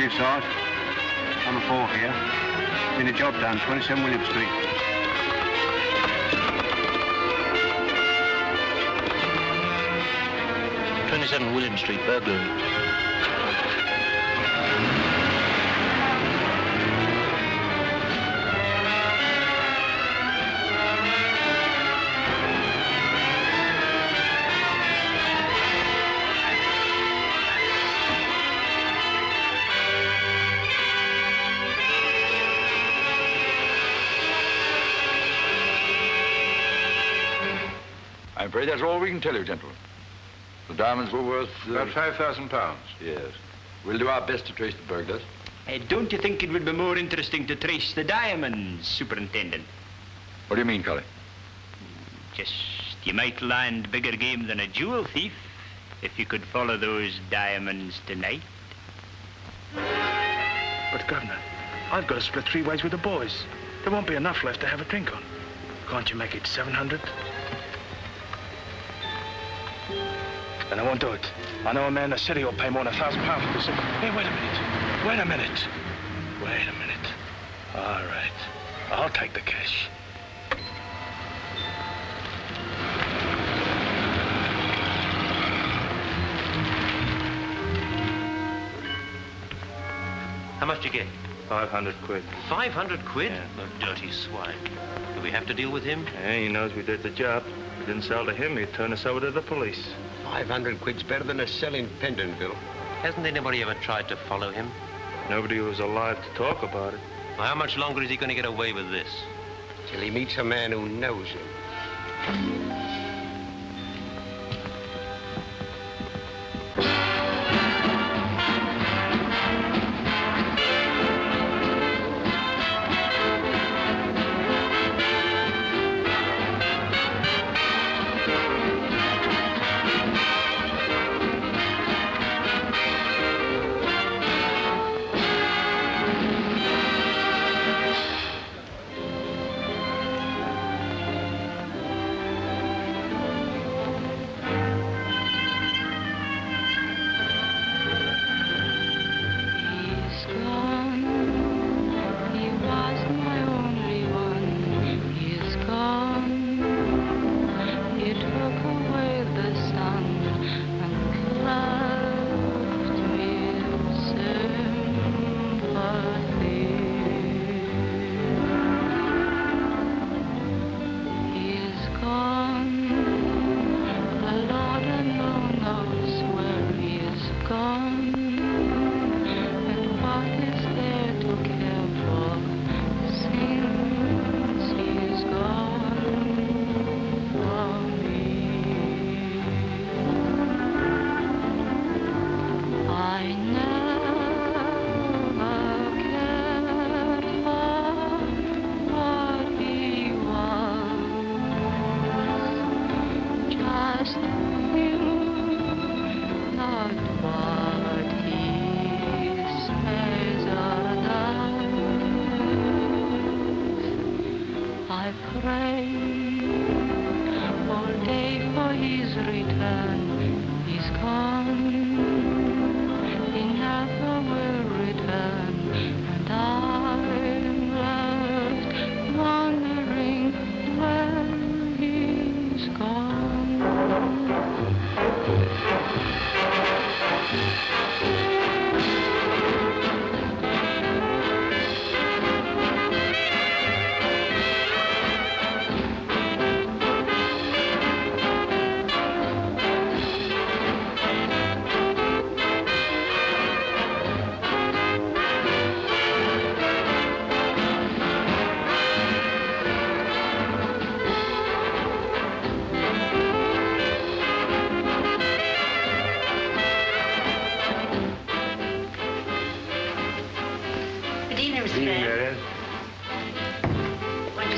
Chief Sarge. On the 4 here. Been a job done, 27 William Street. William Street, burglary. I'm afraid that's all we can tell you, gentlemen. The diamonds were worth... About £5,000. Yes. We'll do our best to trace the burglars. Don't you think it would be more interesting to trace the diamonds, Superintendent? What do you mean, Collie? Just, you might land bigger game than a jewel thief if you could follow those diamonds tonight. But, Governor, I've got to split 3 ways with the boys. There won't be enough left to have a drink on. Can't you make it 700? Then I won't do it. I know a man in the city will pay more than £1,000 for this. Hey, wait a minute. Wait a minute. Wait a minute. All right. I'll take the cash. How much did you get? 500 quid. 500 quid? Yeah. The dirty swine. Do we have to deal with him? Yeah, he knows we did the job. We didn't sell to him, he'd turn us over to the police. 500 quid's better than a cell in Pentonville. Hasn't anybody ever tried to follow him? Nobody was alive to talk about it. Well, how much longer is he going to get away with this? Till he meets a man who knows him.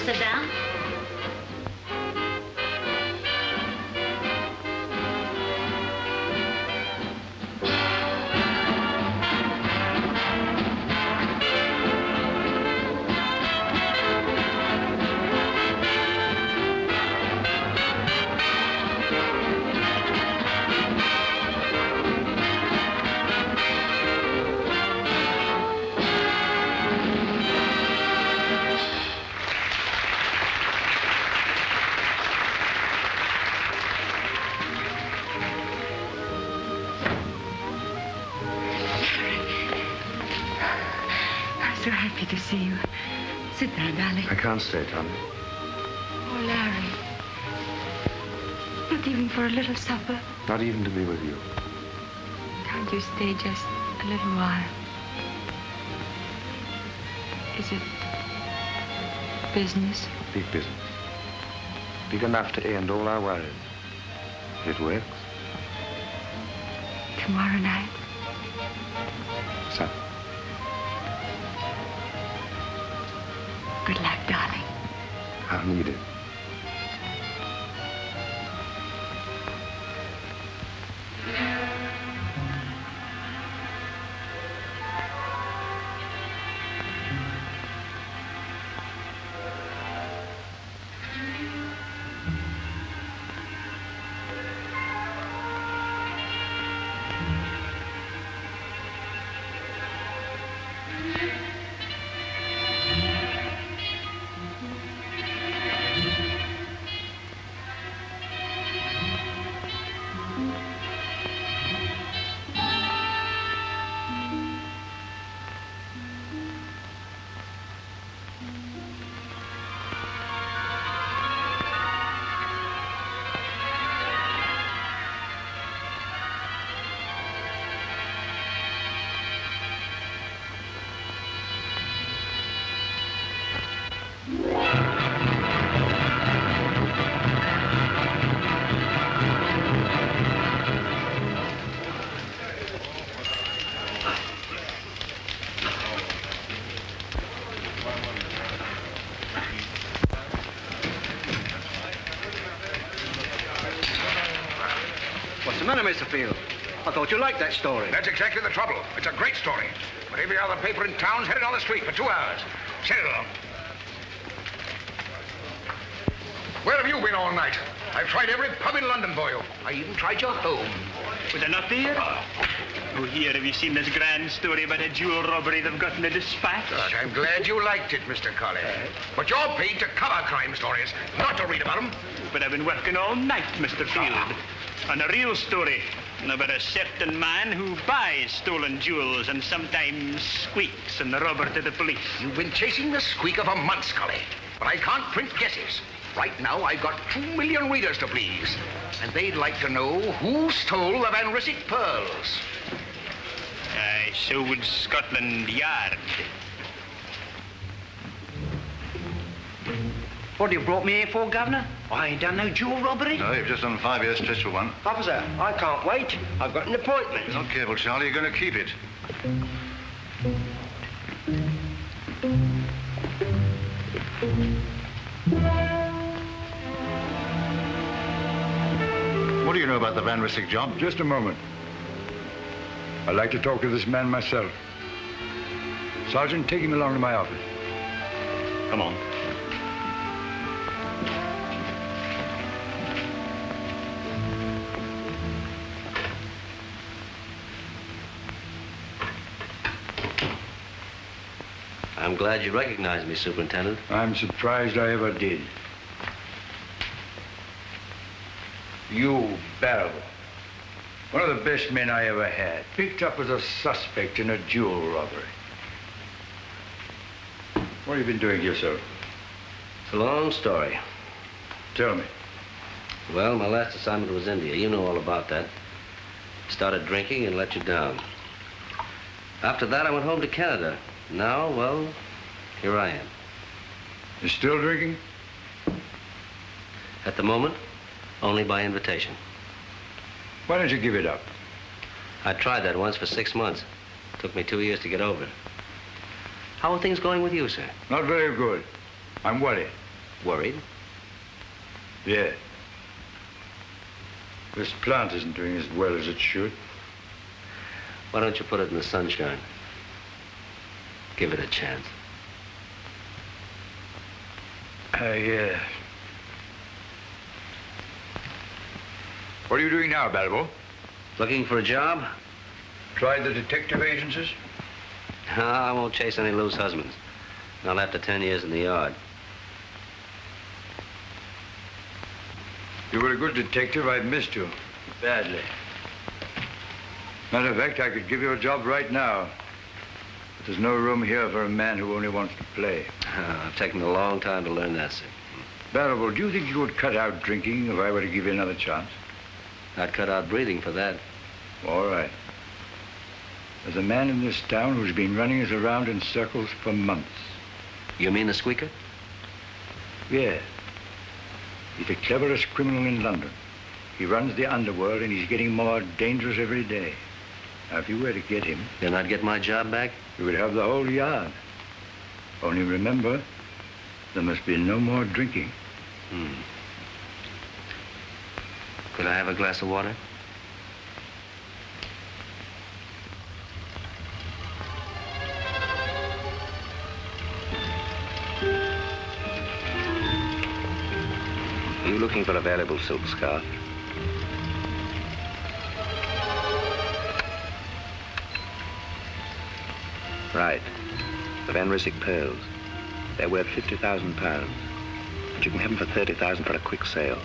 sit down? so happy to see you. Sit down, darling. I can't stay, Tommy. Oh, Larry. Not even for a little supper? Not even to be with you. Can't you stay just a little while? Is it business? Big business. Big enough to end all our worries. It works. Tomorrow night? So. Good luck, darling. I'll need it. What's the matter, Mr. Field? I thought you liked that story. That's exactly the trouble. It's a great story. But every other paper in town's had it on the street for 2 hours. Send it along. Where have you been all night? I've tried every pub in London for you. I even tried your home. Was there not there? Oh, here, have you seen this grand story about a jewel robbery they've got in the dispatch? Gosh, I'm glad you liked it, Mr. Colley. But you're paid to cover crime stories, not to read about them. But I've been working all night, Mr. Field, on a real story about a certain man who buys stolen jewels and sometimes squeaks and the robber to the police. You've been chasing the squeaker for months, Colley. But I can't print guesses. Right now, I've got 2 million readers to please. And they'd like to know who stole the Van Ryswick pearls. So would Scotland Yard. What have you brought me here for, Governor? I ain't done no jewel robbery. No, you've just done 5 years stretch for one. Officer, I can't wait. I've got an appointment. Not careful, Charlie. You're going to keep it. What do you know about the Van Ryswick job? Just a moment. I'd like to talk to this man myself. Sergeant, take him along to my office. Come on. I'm glad you recognized me, Superintendent. I'm surprised I ever did. You, Barrabal, one of the best men I ever had, picked up as a suspect in a jewel robbery. What have you been doing here, sir? It's a long story. Tell me. Well, my last assignment was India. You know all about that. Started drinking and let you down. After that, I went home to Canada. Now, well, here I am. You still drinking? At the moment, only by invitation. Why don't you give it up? I tried that once for 6 months. Took me 2 years to get over it. How are things going with you, sir? Not very good. I'm worried. Worried? Yeah. This plant isn't doing as well as it should. Why don't you put it in the sunshine? Give it a chance. What are you doing now, Barrabal? Looking for a job? Tried the detective agencies? No, I won't chase any loose husbands. Not after 10 years in the yard. You were a good detective. I've missed you. Badly. Matter of fact, I could give you a job right now. There's no room here for a man who only wants to play. I've taken a long time to learn that, sir. Barrabal, do you think you would cut out drinking if I were to give you another chance? I'd cut out breathing for that. All right. There's a man in this town who's been running us around in circles for months. You mean the squeaker? Yeah. He's the cleverest criminal in London. He runs the underworld, and he's getting more dangerous every day. Now, if you were to get him... Then I'd get my job back? You would have the whole yard. Only remember, there must be no more drinking. Could I have a glass of water? Are you looking for a valuable silk scarf? Right. The Van Ryswick pearls. They're worth £50,000. But you can have them for $30,000 for a quick sale.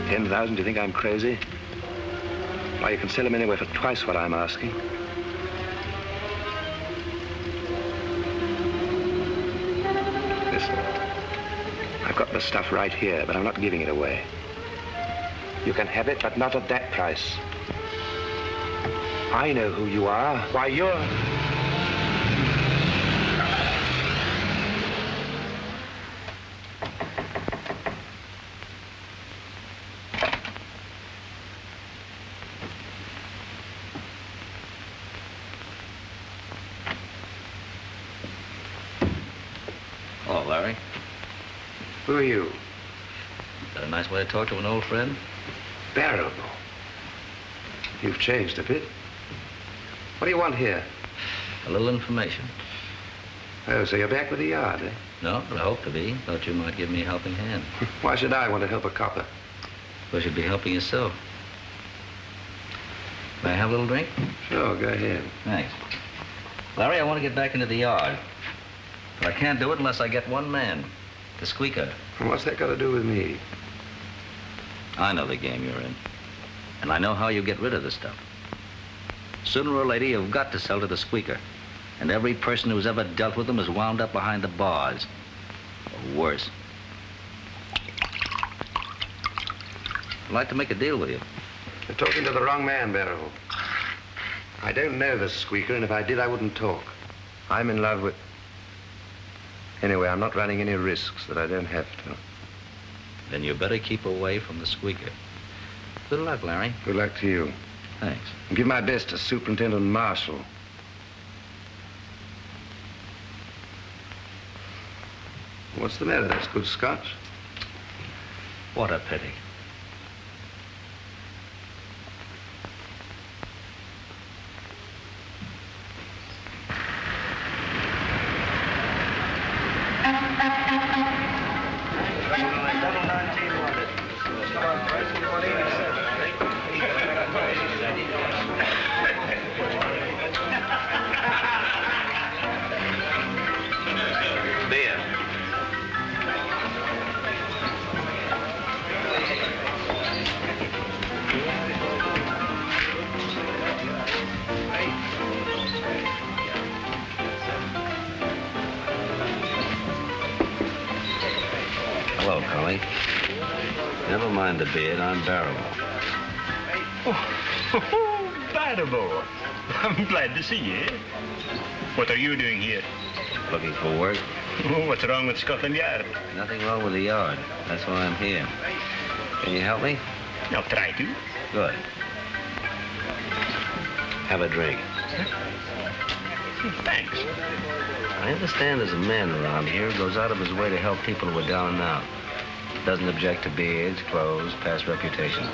10,000, do you think I'm crazy? Why, you can sell them anywhere for twice what I'm asking. Listen, I've got the stuff right here, but I'm not giving it away. You can have it, but not at that price. I know who you are. Why, you're... Oh, Larry. Who are you? Is that a nice way to talk to an old friend? Barrabal. You've changed a bit. What do you want here? A little information. Oh, so you're back with the yard, eh? No, but I hope to be. Thought you might give me a helping hand. Why should I want to help a copper? Well, you'd be helping yourself. May I have a little drink? Sure, go ahead. Thanks. Larry, I want to get back into the yard. But I can't do it unless I get one man. The squeaker. And what's that got to do with me? I know the game you're in. And I know how you get rid of the stuff. Sooner or later, you've got to sell to the squeaker. And every person who's ever dealt with them is wound up behind the bars. Or worse. I'd like to make a deal with you. You're talking to the wrong man, Barrabal. I don't know the squeaker, and if I did, I wouldn't talk. I'm in love with... Anyway, I'm not running any risks that I don't have to. Then you better keep away from the squeaker. Good luck, Larry. Good luck to you. Thanks. I'll give my best to Superintendent Marshall. What's the matter? That's good scotch. What a pity. Hello, Collie. Never mind the beard, I'm Barrabal. Oh, Barrabal. I'm glad to see you. What are you doing here? Looking for work? Oh, what's wrong with Scotland Yard? Nothing wrong with the yard. That's why I'm here. Can you help me? I'll try to. Good. Have a drink. Thanks. I understand there's a man around here who goes out of his way to help people who are down and out. Doesn't object to beards, clothes, past reputation.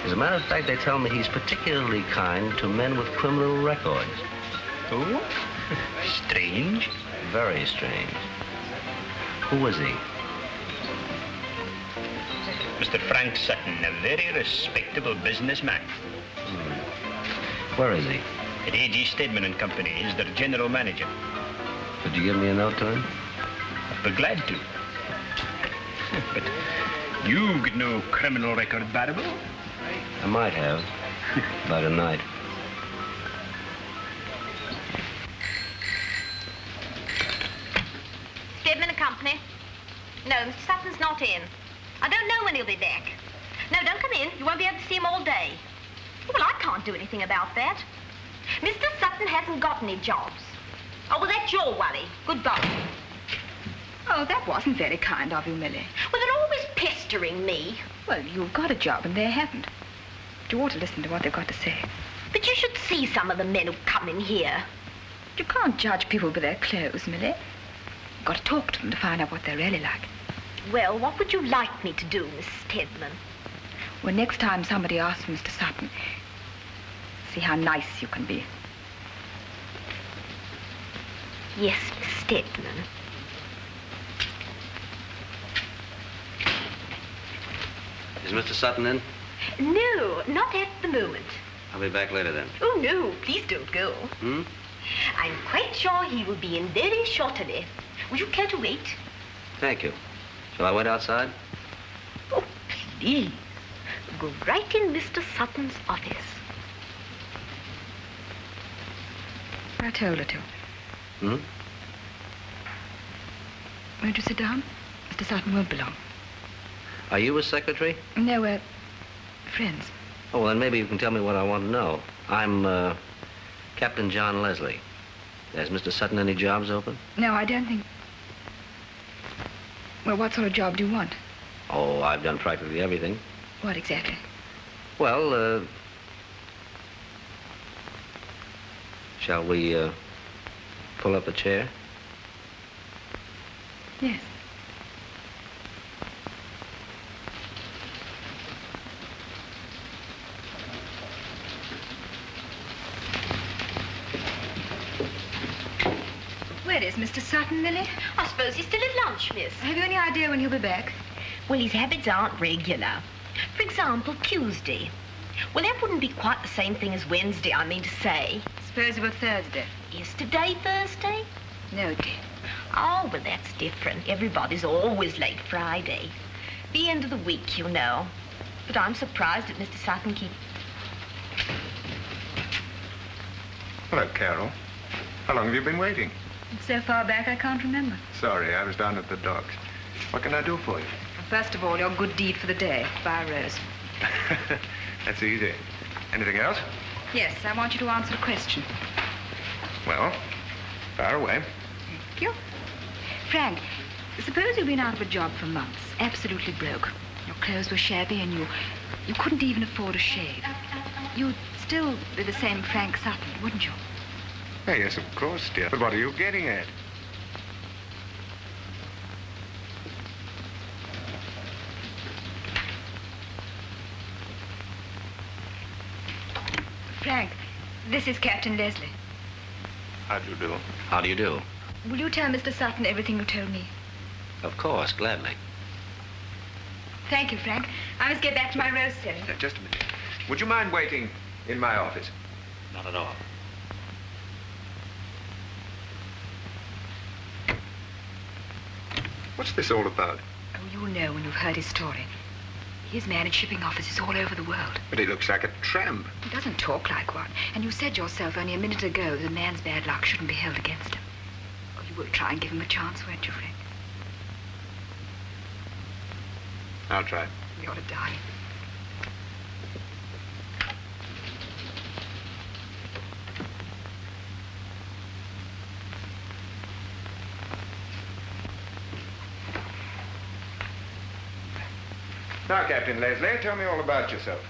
As a matter of fact, they tell me he's particularly kind to men with criminal records. Oh? Strange. Very strange. Who is he? Mr. Frank Sutton, a very respectable businessman. Where is he? At A.G. Stedman and Company. He's their general manager. Could you give me a note to him? I'd be glad to. But you got no criminal record, Barrabal? I might have. By tonight. No, Mr. Sutton's not in. I don't know when he'll be back. No, don't come in. You won't be able to see him all day. Well, I can't do anything about that. Mr. Sutton hasn't got any jobs. Oh, well, that's your worry. Goodbye. Oh, that wasn't very kind of you, Millie. Well, they're always pestering me. Well, you've got a job and they haven't. You ought to listen to what they've got to say. But you should see some of the men who come in here. You can't judge people by their clothes, Millie. You've got to talk to them to find out what they're really like. Well, what would you like me to do, Miss Stedman? Well, next time somebody asks for Mr. Sutton, see how nice you can be. Yes, Miss Stedman. Is Mr. Sutton in? No, not at the moment. I'll be back later then. Oh, no, please don't go. Hmm? I'm quite sure he will be in very shortly. Would you care to wait? Thank you. Shall I wait outside? Oh, please. Go right in Mr. Sutton's office. I told her to. Hmm? Won't you sit down? Mr. Sutton won't be long. Are you his secretary? No, we're friends. Oh, well, then maybe you can tell me what I want to know. I'm, Captain John Leslie. Has Mr. Sutton any jobs open? No, I don't think... Well, what sort of job do you want? Oh, I've done practically everything. What exactly? Well, shall we, pull up a chair? Yes. Where is Mr. Sutton, Millie? I suppose he's still at lunch, miss. Have you any idea when he'll be back? Well, his habits aren't regular. For example, Tuesday. Well, that wouldn't be quite the same thing as Wednesday, I mean to say. Suppose it were Thursday. Is today Thursday? No, dear. Oh, well, that's different. Everybody's always late Friday. The end of the week, you know. But I'm surprised that Mr. Sutton keeps... Hello, Carol. How long have you been waiting? It's so far back I can't remember. Sorry, I was down at the docks. What can I do for you? First of all, your good deed for the day. Buy a rose. That's easy. Anything else? Yes, I want you to answer a question. Well, fire away. Thank you. Frank, suppose you've been out of a job for months, absolutely broke. Your clothes were shabby and you couldn't even afford a shave. You'd still be the same Frank Sutton, wouldn't you? Oh, yes, of course, dear. But what are you getting at? Frank, this is Captain Leslie. How do you do? How do you do? Will you tell Mr. Sutton everything you told me? Of course, gladly. Thank you, Frank. I must get back to my rose selling. Just a minute. Would you mind waiting in my office? Not at all. What's this all about? Oh, you'll know when you've heard his story. He's managed shipping offices all over the world. But he looks like a tramp. He doesn't talk like one. And you said yourself only a minute ago that a man's bad luck shouldn't be held against him. Oh, you will try and give him a chance, won't you, Frank? I'll try. You're a darling. Now, Captain Leslie, tell me all about yourself.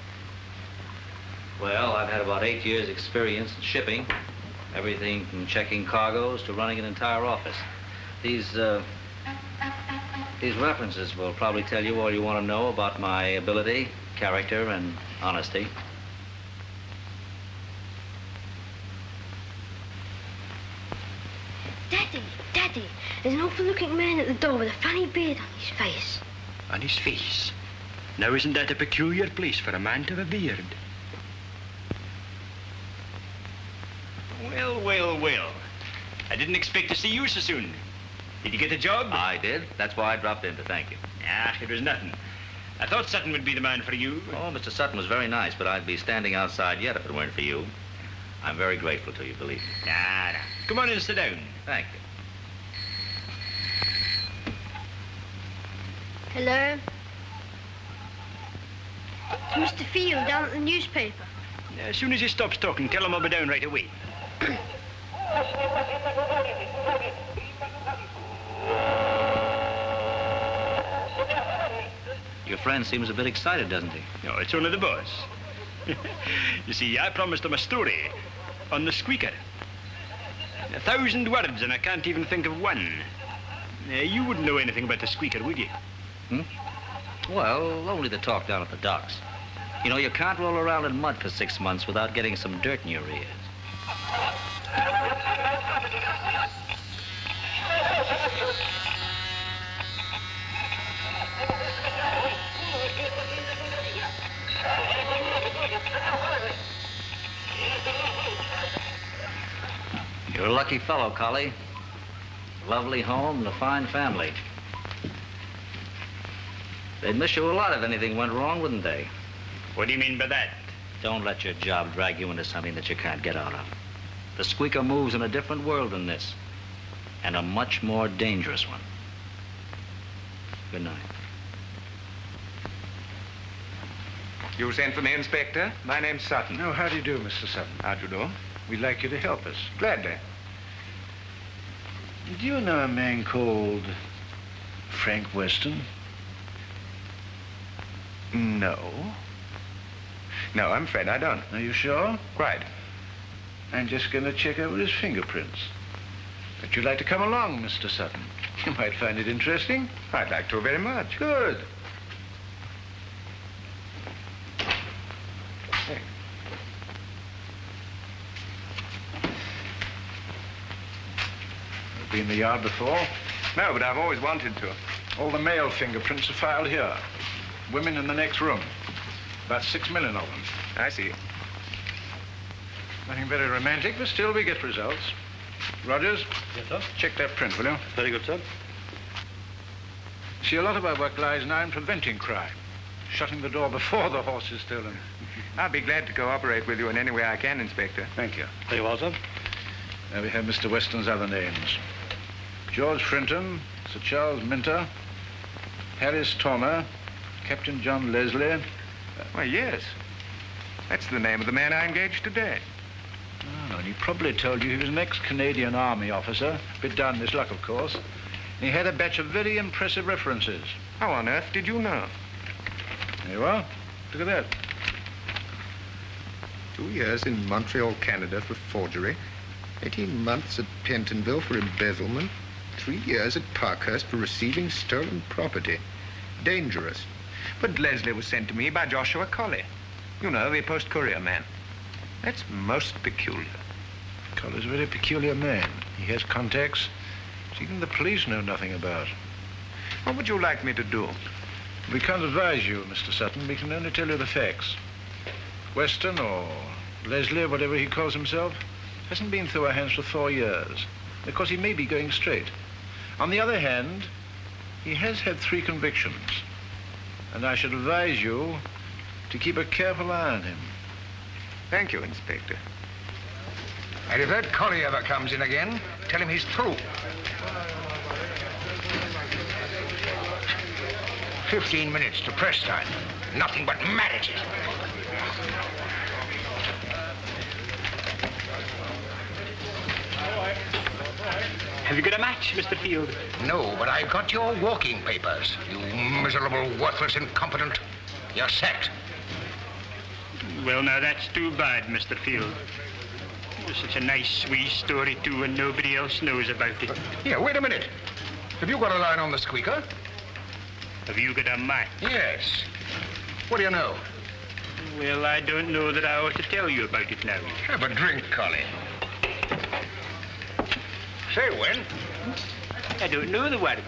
Well, I've had about 8 years' experience in shipping. Everything from checking cargoes to running an entire office. These references will probably tell you all you want to know about my ability, character, and honesty. Daddy, there's an awful-looking man at the door with a funny beard on his face. On his face? Now, isn't that a peculiar place for a man to have a beard? Well. I didn't expect to see you so soon. Did you get the job? I did. That's why I dropped in to thank you. Ah, it was nothing. I thought Sutton would be the man for you. Oh, Mr. Sutton was very nice, but I'd be standing outside yet if it weren't for you. I'm very grateful to you, believe me. Nah. Come on and sit down. Thank you. Hello? It's Mr. Field down at the newspaper. As soon as he stops talking, tell him I'll be down right away. Your friend seems a bit excited, doesn't he? No, it's only the boss. You see, I promised him a story on the squeaker. 1,000 words, and I can't even think of one. You wouldn't know anything about the squeaker, would you? Hmm? Well, only the talk down at the docks. You know, you can't roll around in mud for 6 months without getting some dirt in your ears. You're a lucky fellow, Collie. Lovely home and a fine family. They'd miss you a lot if anything went wrong, wouldn't they? What do you mean by that? Don't let your job drag you into something that you can't get out of. The squeaker moves in a different world than this, and a much more dangerous one. Good night. You sent for me, Inspector? My name's Sutton. Oh, how do you do, Mr. Sutton? How do you do? We'd like you to help us. Gladly. Do you know a man called Frank Weston? No. No, I'm afraid I don't. Are you sure? Quite. I'm just going to check over his fingerprints. But you'd like to come along, Mr. Sutton. You might find it interesting. I'd like to very much. Good. Hey. Been in the yard before? No, but I've always wanted to. All the male fingerprints are filed here. Women in the next room. About 6 million of them. I see. Nothing very romantic, but still we get results. Rogers? Yes, sir? Check that print, will you? Very good, sir. See, a lot of our work lies now in preventing crime. Shutting the door before the horse is stolen. I'll be glad to cooperate with you in any way I can, Inspector. Thank you. Very well, sir. Now we have Mr. Weston's other names. George Frinton, Sir Charles Minter, Harris Tormer, Captain John Leslie. Why, yes. That's the name of the man I engaged today. Oh, and he probably told you he was an ex-Canadian Army officer. A bit down his luck, of course. And he had a batch of very impressive references. How on earth did you know? There you are. Look at that. 2 years in Montreal, Canada for forgery. 18 months at Pentonville for embezzlement. 3 years at Parkhurst for receiving stolen property. Dangerous. But Leslie was sent to me by Joshua Colley. You know, the post-courier man. That's most peculiar. Colley's a very peculiar man. He has contacts which even the police know nothing about. What would you like me to do? We can't advise you, Mr. Sutton. We can only tell you the facts. Weston, or Leslie, whatever he calls himself, hasn't been through our hands for 4 years. Of course, he may be going straight. On the other hand, he has had 3 convictions. And I should advise you to keep a careful eye on him. Thank you, Inspector. And if that Colley ever comes in again, tell him he's through. 15 minutes to press time. Nothing but marriages. Have you got a match, Mr. Field? No, but I've got your walking papers. You miserable, worthless, incompetent. You're sacked. Well, now, that's too bad, Mr. Field. It's such a nice, wee story, too, and nobody else knows about it. Here, wait a minute. Have you got a line on the squeaker? Have you got a match? Yes. What do you know? Well, I don't know that I ought to tell you about it now. Have a drink, Colley. Say when? I don't know the word.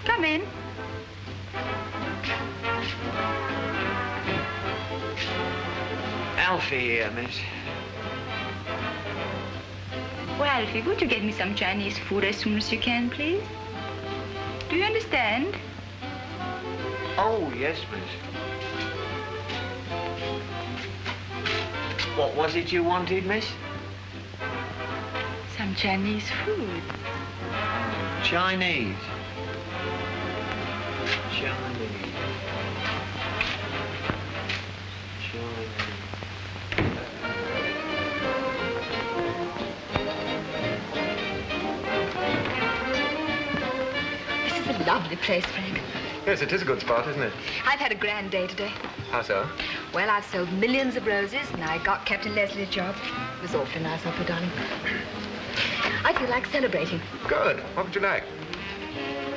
Come in. Alfie here, miss. Well, Alfie, would you get me some Chinese food as soon as you can, please? Do you understand? Oh, yes, miss. What was it you wanted, miss? Some Chinese food. Chinese. Chinese. This is a lovely place, Frank. Yes, it is a good spot, isn't it? I've had a grand day today. How so? Well, I've sold millions of roses, and I got Captain Leslie a job. It was awfully nice of you, darling. I feel like celebrating. Good. What would you like?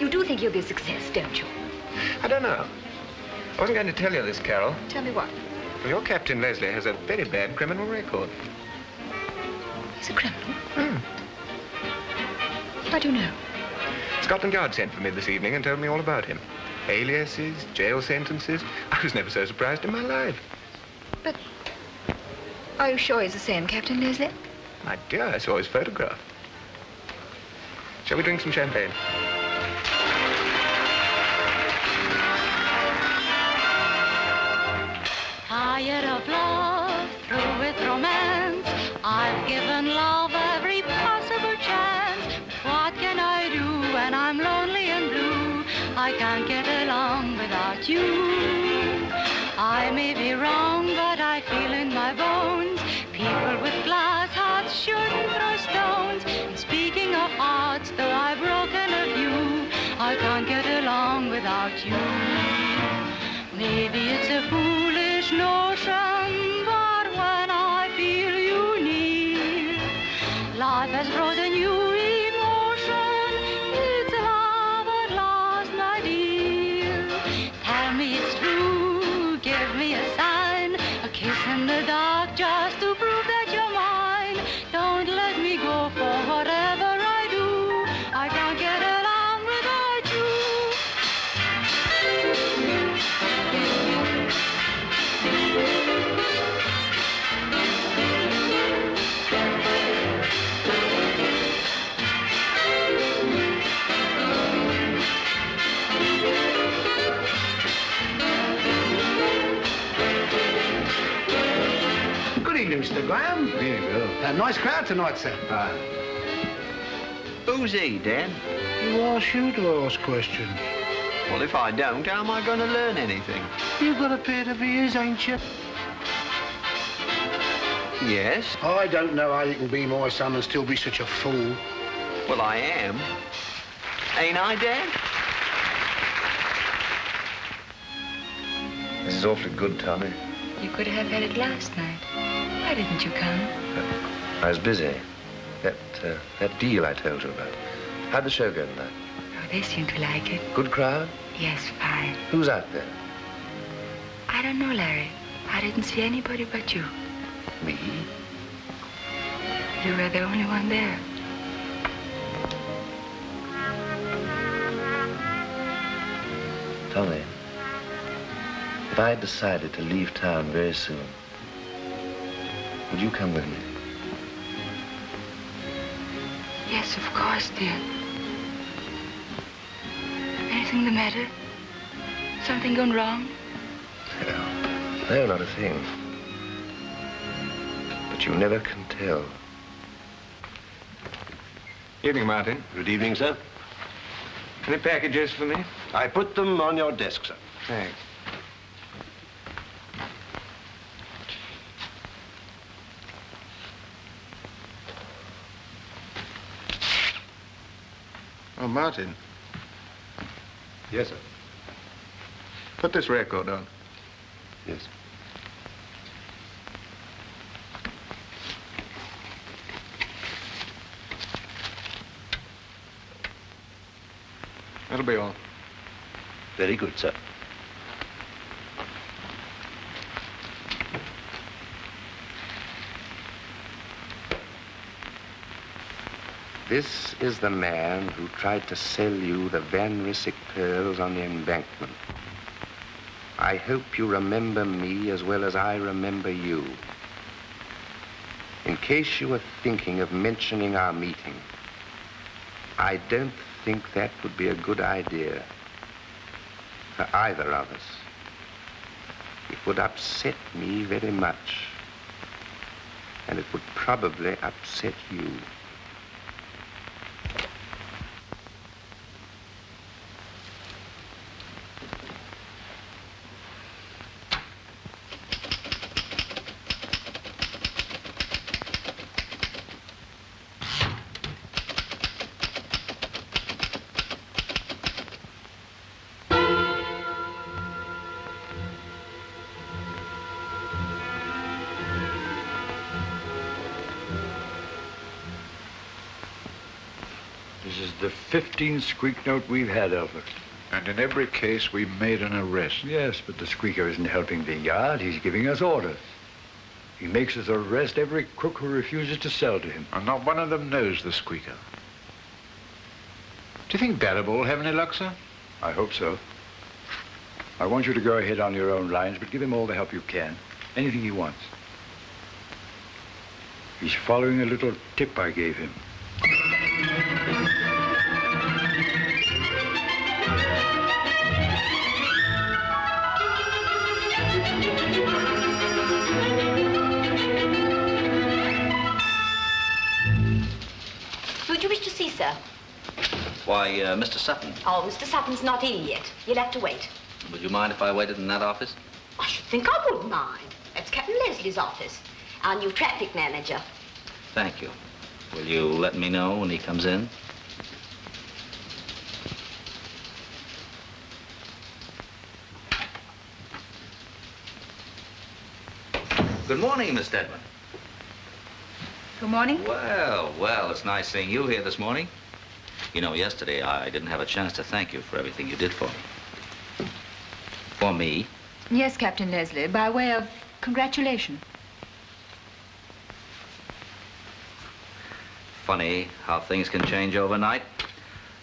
You do think you'll be a success, don't you? I don't know. I wasn't going to tell you this, Carol. Tell me what? Well, your Captain Leslie has a very bad criminal record. He's a criminal? How do you know? Scotland Yard sent for me this evening and told me all about him. Aliases, jail sentences. I was never so surprised in my life. But are you sure he's the same Captain Leslie? My dear, I saw his photograph. Shall we drink some champagne? Tired of love, through with romance. I've given love every possible chance. What can I do when I'm lonely and blue? I can't get along without you. I may be wrong, but I feel in my bones people with glass hearts shouldn't throw stones. And speaking of hearts, though I've broken a few, I can't get along without you. Maybe it's a foolish notion, but when I feel you near, life has brought a new emotion. It's love at last, my dear. Tell me it's true, give me a sign, a kiss in the dark just to prove that you're mine. Don't let me go for whatever I do. I can't get along without you. Good evening, Mr. Graeme. Good evening, Bill. Nice crowd tonight, sir. Who's he, Dan? Who asked you to ask questions? Well, if I don't, how am I going to learn anything? You've got a pair of ears, ain't you? Yes. I don't know how you can be my son and still be such a fool. Well, I am. Ain't I, Dan? This is awfully good, Tommy. You could have had it last night. Why didn't you come? I was busy. That deal I told you about. How'd the show go tonight? Oh, they seem to like it. Good crowd? Yes, fine. Who's out there? I don't know, Larry. I didn't see anybody but you. Me? You were the only one there. Tommy, if I had decided to leave town very soon, would you come with me? Yes, of course, dear. Anything the matter? Something gone wrong? No, not a thing. But you never can tell. Evening, Martin. Good evening, sir. Any packages for me? I put them on your desk, sir. Thanks. Oh, Martin. Yes, sir. Put this record on. Yes. That'll be all. Very good, sir. This is the man who tried to sell you the Van Ryswick pearls on the embankment. I hope you remember me as well as I remember you. In case you were thinking of mentioning our meeting, I don't think that would be a good idea for either of us. It would upset me very much. and it would probably upset you. This is the 15th squeak note we've had, Alfred. And in every case, we made an arrest. Yes, but the squeaker isn't helping the yard. He's giving us orders. He makes us arrest every crook who refuses to sell to him. And not one of them knows the squeaker. Do you think Barrabal will have any luck, sir? I hope so. I want you to go ahead on your own lines, but give him all the help you can. Anything he wants. He's following a little tip I gave him. Who do you wish to see, sir? Why, Mr. Sutton. Oh, Mr. Sutton's not in yet. You'll have to wait. Would you mind if I waited in that office? I should think I wouldn't mind. That's Captain Leslie's office, our new traffic manager. Thank you. Will you let me know when he comes in? Good morning, Miss Stedman. Good morning. Well, it's nice seeing you here this morning. You know, yesterday I didn't have a chance to thank you for everything you did for me. For me? Yes, Captain Leslie, by way of congratulation. Funny how things can change overnight.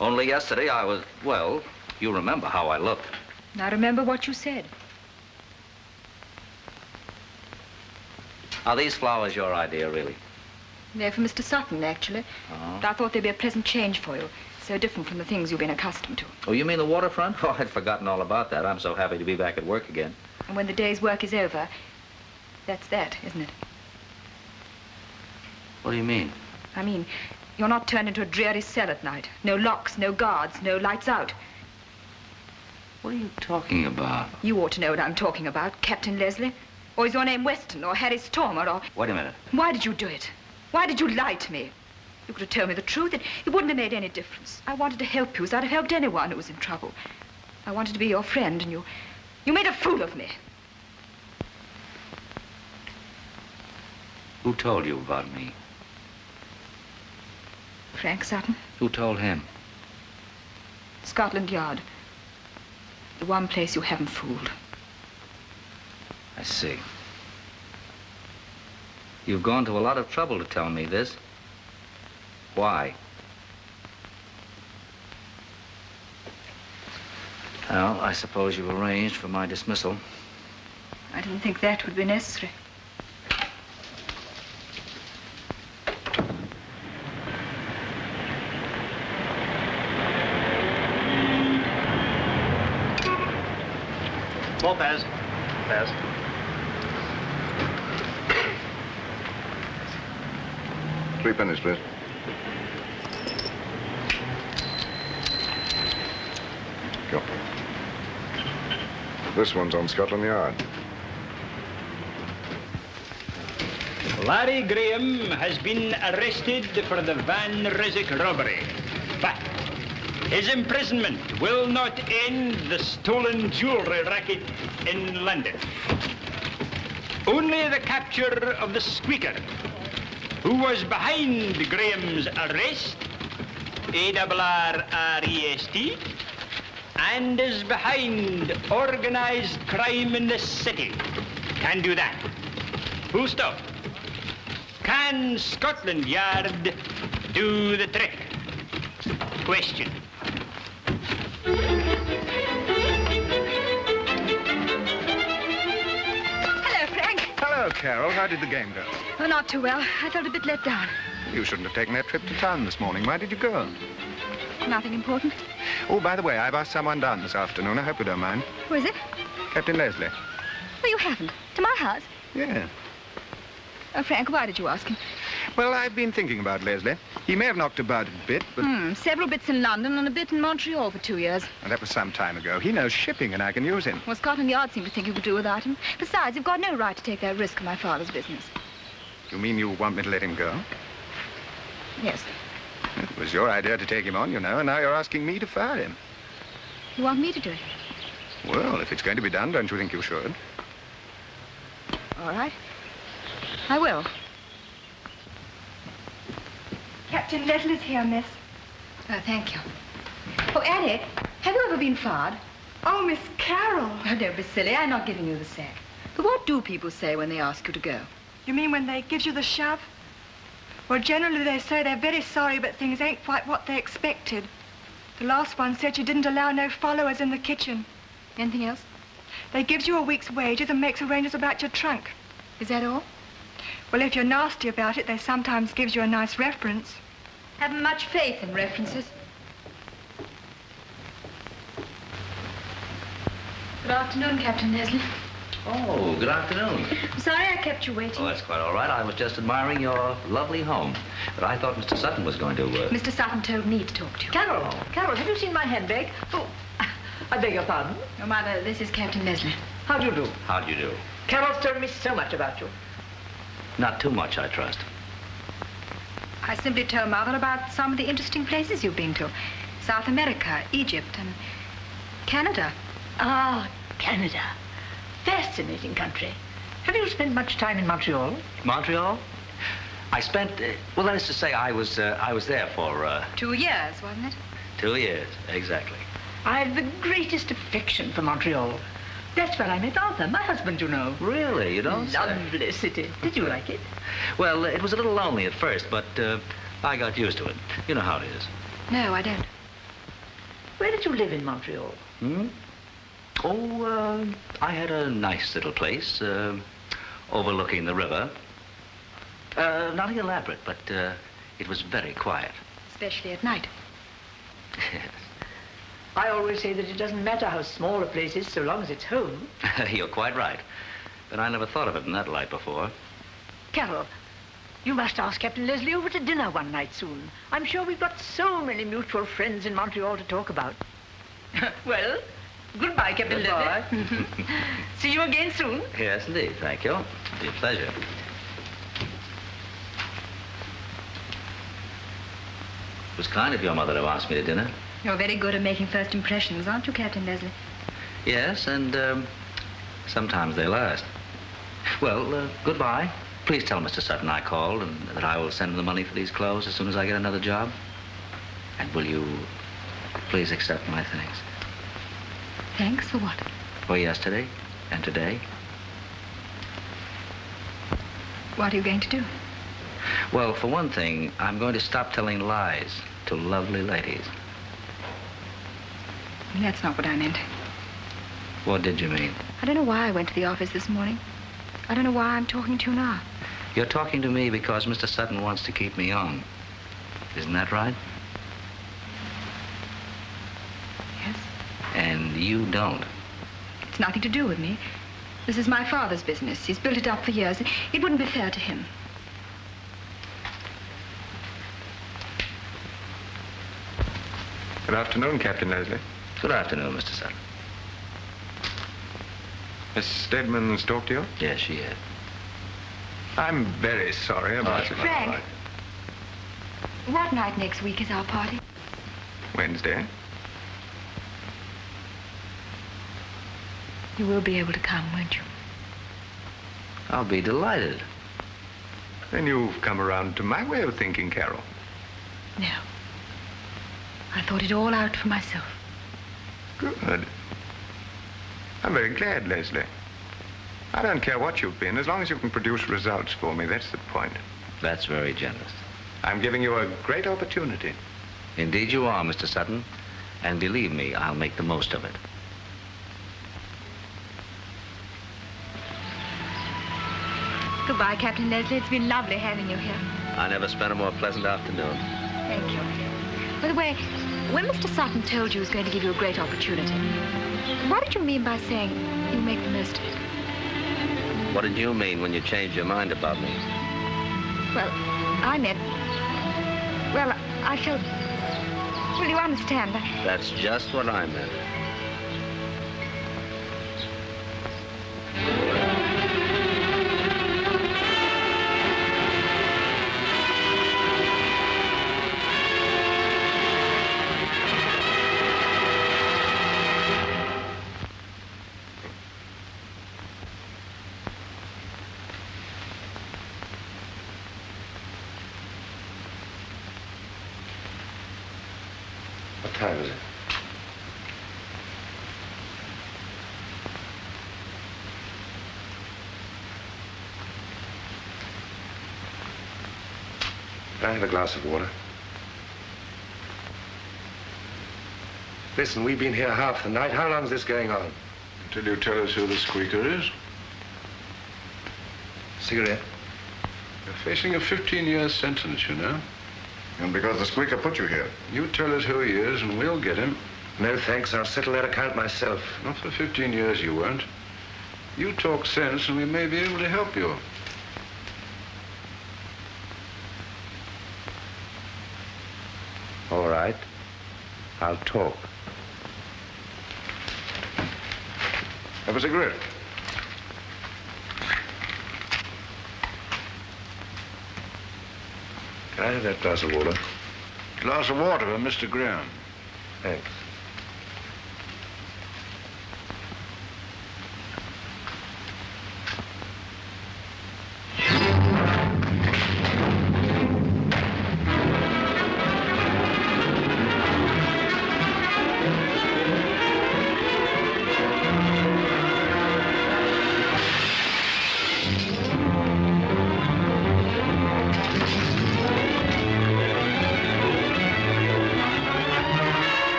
Only yesterday I was, well, you remember how I looked. I remember what you said. Are these flowers your idea, really? They're for Mr. Sutton, actually. Oh. But I thought they'd be a pleasant change for you. So different from the things you've been accustomed to. Oh, you mean the waterfront? Oh, I'd forgotten all about that. I'm so happy to be back at work again. And when the day's work is over, that's that, isn't it? What do you mean? I mean, you're not turned into a dreary cell at night. No locks, no guards, no lights out. What are you talking about? You ought to know what I'm talking about, Captain Leslie. Or is your name Weston or Harry Stormer or... Wait a minute. Why did you do it? Why did you lie to me? You could have told me the truth. It wouldn't have made any difference. I wanted to help you as I'd have helped anyone who was in trouble. I wanted to be your friend, and you made a fool of me. Who told you about me? Frank Sutton, Who told him? Scotland Yard. The one place you haven't fooled. I see. You've gone to a lot of trouble to tell me this. Why? Well, I suppose you've arranged for my dismissal. I didn't think that would be necessary. More Paz. Paz. Three pennies, please. Go. This one's on Scotland Yard. Larry Graeme has been arrested for the Van Ryswick robbery. But his imprisonment will not end the stolen jewelry racket in London. Only the capture of the squeaker, who was behind Graeme's arrest, A-R-R-E-S-T, and is behind organized crime in the city, can do that. Full stop. Can Scotland Yard do the trick? Question. Hello, Frank. Hello, Carol. How did the game go? Oh, not too well. I felt a bit let down. You shouldn't have taken that trip to town this morning. Why did you go? Nothing important. Oh, by the way, I've asked someone down this afternoon. I hope you don't mind. Who is it? Captain Leslie. Oh, you haven't? To my house? Yeah. Oh, Frank, why did you ask him? Well, I've been thinking about Leslie. He may have knocked about a bit, but... Several bits in London and a bit in Montreal for 2 years. Well, that was some time ago. He knows shipping, and I can use him. Well, Scotland Yard seemed to think you could do without him. Besides, you've got no right to take that risk in my father's business. You mean you want me to let him go? Yes. It was your idea to take him on, you know, and now you're asking me to fire him. You want me to do it? Well, if it's going to be done, don't you think you should? All right. I will. Captain Leslie's here, miss. Oh, thank you. Oh, Annie, have you ever been fired? Oh, Miss Carol. Oh, don't be silly. I'm not giving you the sack. But what do people say when they ask you to go? You mean when they give you the shove? Well, generally they say they're very sorry, but things ain't quite what they expected. The last one said she didn't allow no followers in the kitchen. Anything else? They gives you a week's wages and makes arrangements about your trunk. Is that all? Well, if you're nasty about it, they sometimes gives you a nice reference. Haven't much faith in references. Good afternoon, Captain Leslie. Oh, good afternoon. I'm sorry I kept you waiting. Oh, that's quite all right. I was just admiring your lovely home. But I thought Mr. Sutton was going to... Mr. Sutton told me to talk to you. Carol, have you seen my handbag? Oh, I beg your pardon. Oh, Mother, this is Captain Leslie. How do you do? How do you do? Carol's told me so much about you. Not too much, I trust. I simply told Mother about some of the interesting places you've been to. South America, Egypt, and Canada. Ah, Canada. Fascinating country. Have you spent much time in Montreal? Montreal? I spent, well, that is to say, I was there for... 2 years, wasn't it? 2 years, exactly. I've the greatest affection for Montreal. That's where I met Arthur, my husband, you know. Really? You don't say? Lovely city. Did you like it? Well, it was a little lonely at first, but I got used to it. You know how it is. No, I don't. Where did you live in Montreal? Oh, I had a nice little place overlooking the river. Nothing elaborate, but it was very quiet. Especially at night. Yes. I always say that it doesn't matter how small a place is, so long as it's home. You're quite right. But I never thought of it in that light before. Carol, you must ask Captain Leslie over to dinner one night soon. I'm sure we've got so many mutual friends in Montreal to talk about. Well, goodbye, Captain Leslie. See you again soon. Yes, indeed. Thank you. It'll be a pleasure. It was kind of your mother to ask me to dinner. You're very good at making first impressions, aren't you, Captain Leslie? Yes, and sometimes they last. Well, goodbye. Please tell Mr. Sutton I called and that I will send him the money for these clothes as soon as I get another job. And will you please accept my thanks? Thanks for what? For yesterday and today. What are you going to do? Well, for one thing, I'm going to stop telling lies to lovely ladies. That's not what I meant. What did you mean? I don't know why I went to the office this morning. I don't know why I'm talking to you now. You're talking to me because Mr. Sutton wants to keep me on. Isn't that right? Yes. And you don't. It's nothing to do with me. This is my father's business. He's built it up for years. It wouldn't be fair to him. Good afternoon, Captain Leslie. Good afternoon, Mr. Sutton. Miss Stedman's talked to you? Yes, she has. I'm very sorry about it. Frank, what night next week is our party? Wednesday. You will be able to come, won't you? I'll be delighted. Then you've come around to my way of thinking, Carol. No. I thought it all out for myself. Good. I'm very glad, Leslie. I don't care what you've been, as long as you can produce results for me. That's the point. That's very generous. I'm giving you a great opportunity. Indeed you are, Mr. Sutton. And believe me, I'll make the most of it. Goodbye, Captain Leslie. It's been lovely having you here. I never spent a more pleasant afternoon. Thank you. By the way, when Mr. Sutton told you he was going to give you a great opportunity, what did you mean by saying you'll make the most of it? What did you mean when you changed your mind about me? Well, I meant... Well, I felt... Well, you understand. That's just what I meant. What time is it? Can I have a glass of water? Listen, we've been here half the night. How long is this going on? Until you tell us who the squeaker is. Cigarette? You're facing a 15-year sentence, you know. And because the squeaker put you here. You tell us who he is, and we'll get him. No, thanks. I'll settle that account myself. Not for 15 years, you won't. You talk sense, and we may be able to help you. All right. I'll talk. Have a cigarette. Can I have that glass of water? Glass of water for Mr. Graeme. Thanks.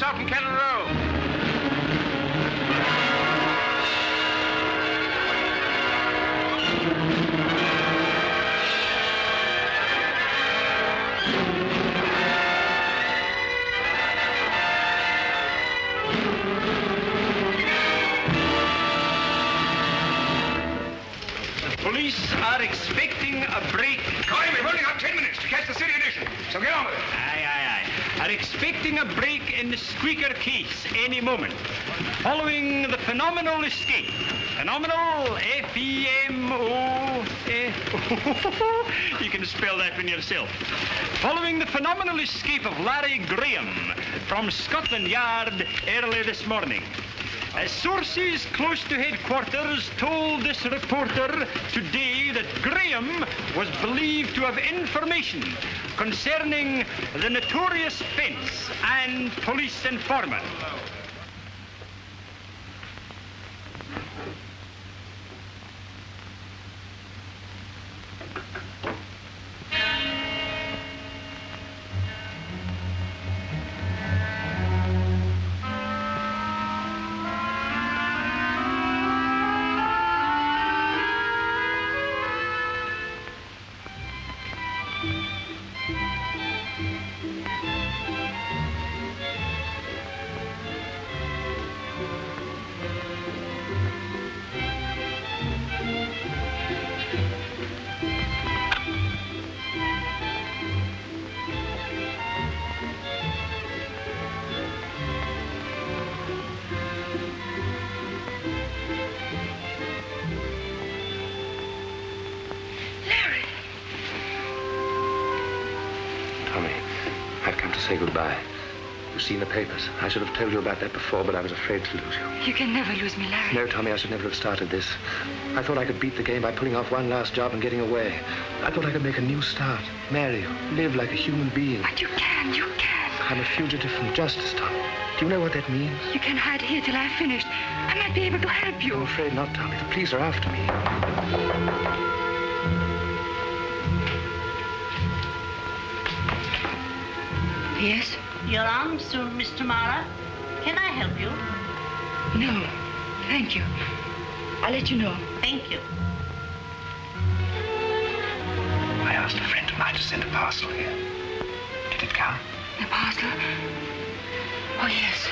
Out in Cannon Row. Police are expecting a break. Graeme, we've only got 10 minutes to catch the city edition, so get on with it. Aye. Are expecting a break in the squeaker case any moment. Following the phenomenal escape. Phenomenal, F-E-M-O... You can spell that one yourself. Following the phenomenal escape of Larry Graeme from Scotland Yard early this morning. Sources close to headquarters told this reporter today that Graeme was believed to have information concerning the notorious fence and police informant. Say goodbye. You've seen the papers. I should have told you about that before, but I was afraid to lose you. You can never lose me, Larry. No, Tommy, I should never have started this. I thought I could beat the game by pulling off one last job and getting away. I thought I could make a new start, marry you, live like a human being. But you can. I'm a fugitive from justice, Tommy. Do you know what that means? You can hide here till I've finished. I might be able to help you. I'm afraid not, Tommy. The police are after me. Yes? You're on soon, Miss Tamara. Can I help you? No, thank you. I'll let you know. Thank you. sent a parcel here. Did it come? A parcel? Oh, yes.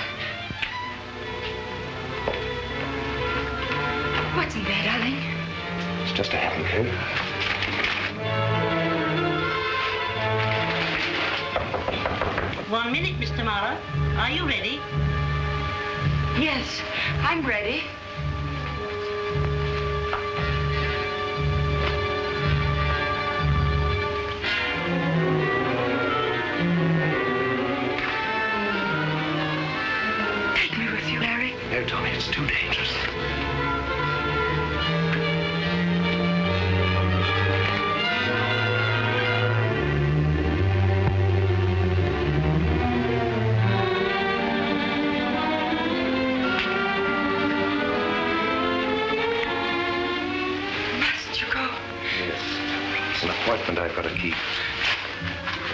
What's in there, darling? It's just a hat and coat. 1 minute, Miss Tamara. Are you ready? Yes, I'm ready. Take me with you, Larry. No, Tommy, it's too dangerous. Appointment I've got to keep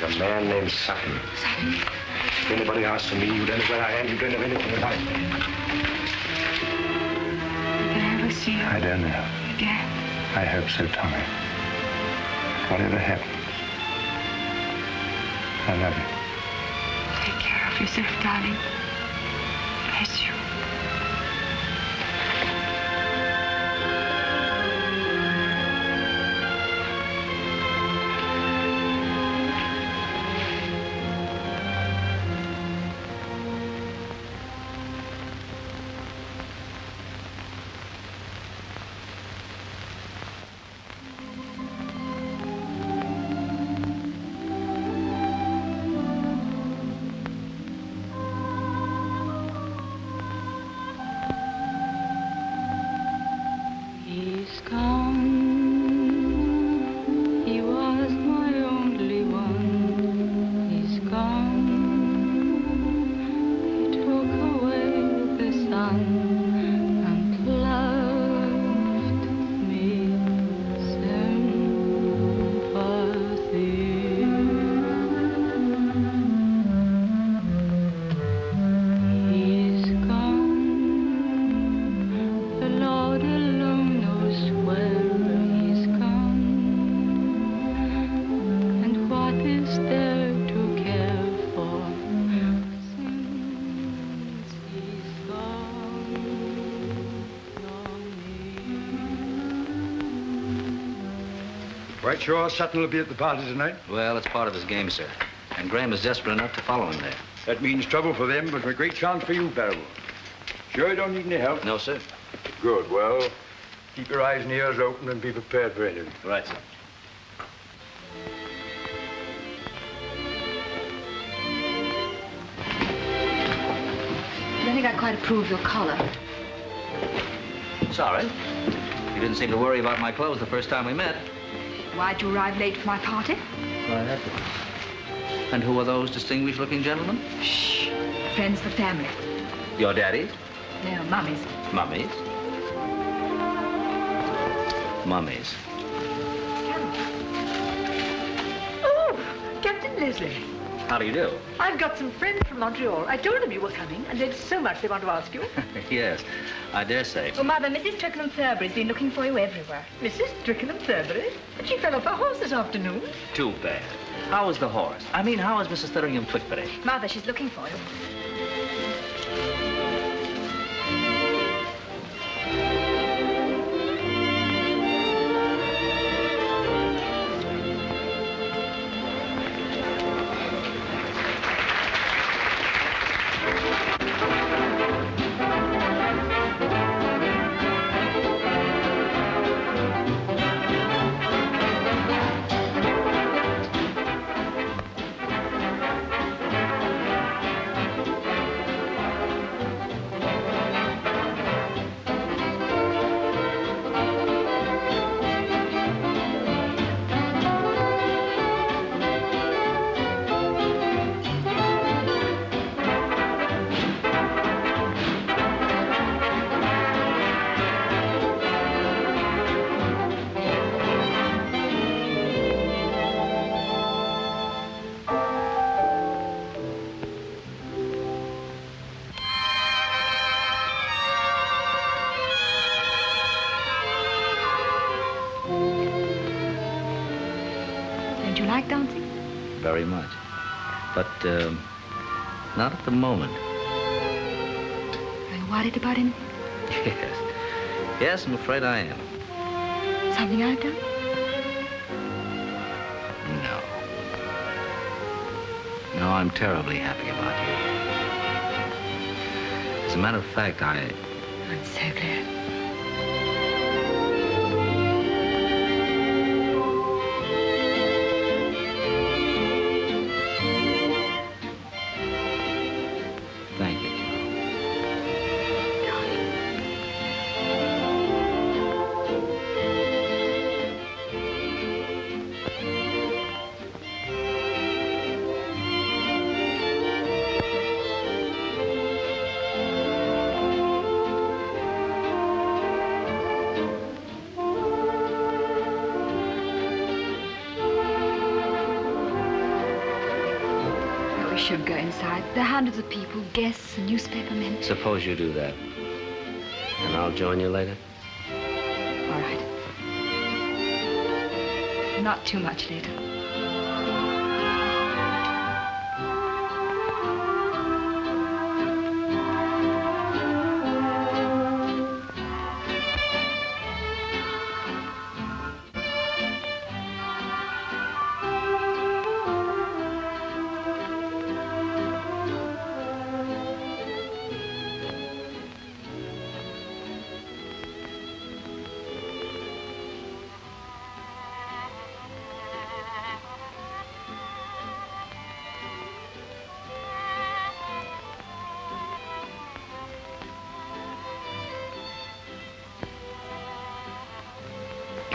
with a man named Sutton. Sutton? If anybody asks for me, you don't know where I am, you don't know anything about me. Can I ever see you? I don't know. Again? I hope so, Tommy. Whatever happens, I love you. Take care of yourself, darling. Bless you. Quite sure Sutton will be at the party tonight? Well, it's part of his game, sir. And Graeme is desperate enough to follow him there. That means trouble for them, but a great chance for you, Barrabal. Sure you don't need any help? No, sir. Good. Well, keep your eyes and ears open and be prepared for anything. Right, sir. I don't think I quite approve your collar. Sorry. You didn't seem to worry about my clothes the first time we met. Why'd you arrive late for my party? Why, that was. And who are those distinguished-looking gentlemen? Shh. Friends of the family. Your daddy's? No, Mummy's. Mummy's? Mummy's. Oh, Captain Leslie. How do you do? I've got some friends from Montreal. I told them you were coming, and there's so much they want to ask you. Yes, I dare say. Oh, Mother, Mrs. Twickenham-Thurberry's been looking for you everywhere. Mrs. Twickenham-Thurberry? But she fell off her horse this afternoon. Too bad. How is the horse? I mean, how is Mrs. Thurringham-Twickberry? Mother, she's looking for you. Don't you like dancing? Very much. But, not at the moment. Are you worried about anything? Yes. Yes, I'm afraid I am. Something I've done? No. No, I'm terribly happy about you. As a matter of fact, I'm so glad. Thank you. We should go inside. There are hundreds of people, guests, and newspaper men. Suppose you do that. And I'll join you later? All right. Not too much later.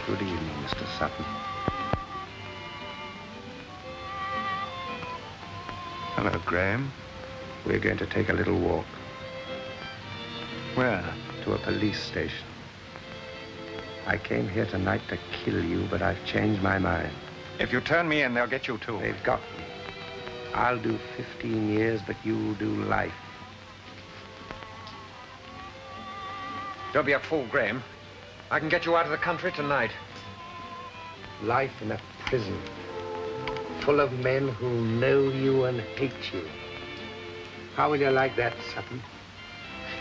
Good evening, Mr. Sutton. Hello, Graeme. We're going to take a little walk. Where? To a police station. I came here tonight to kill you, but I've changed my mind. If you turn me in, they'll get you too. They've got me. I'll do 15 years, but you'll do life. Don't be a fool, Graeme. I can get you out of the country tonight. Life in a prison, full of men who know you and hate you. How will you like that, Sutton?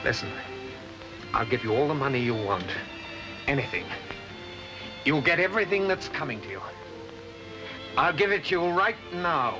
Listen, I'll give you all the money you want. Anything. You'll get everything that's coming to you. I'll give it to you right now.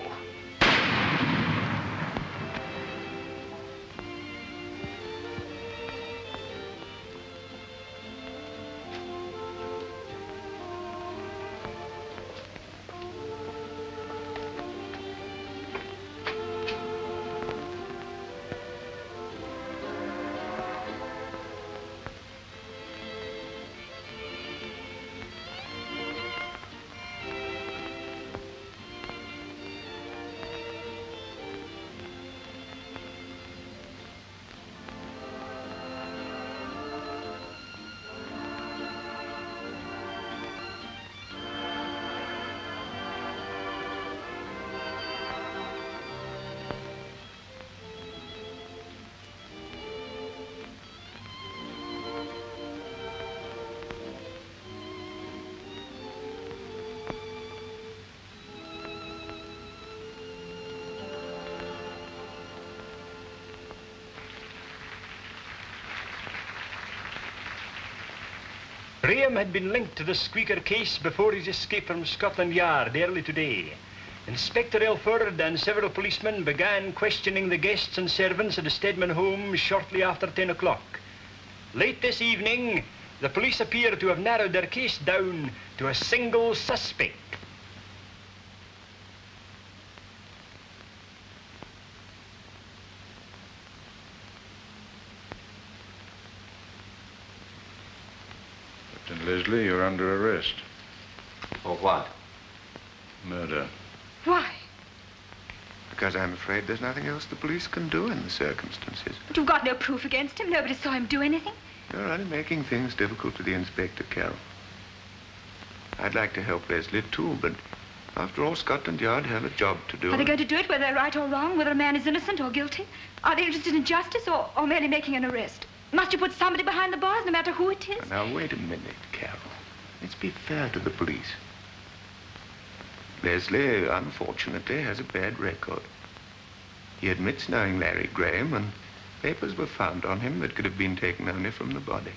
Graeme had been linked to the Squeaker case before his escape from Scotland Yard early today. Inspector Elford and several policemen began questioning the guests and servants at the Stedman home shortly after 10 o'clock. Late this evening, the police appear to have narrowed their case down to a single suspect. Captain Leslie, you're under arrest. For what? Murder. Why? Because I'm afraid there's nothing else the police can do in the circumstances. But you've got no proof against him. Nobody saw him do anything. You're only making things difficult for the inspector, Carol. I'd like to help Leslie, too, but after all, Scotland Yard have a job to do. Are they going to do it whether they're right or wrong, whether a man is innocent or guilty? Are they interested in justice or merely making an arrest? Must you put somebody behind the bars, no matter who it is? Now, wait a minute, Carol. Let's be fair to the police. Leslie, unfortunately, has a bad record. He admits knowing Larry Graeme, and papers were found on him that could have been taken only from the body.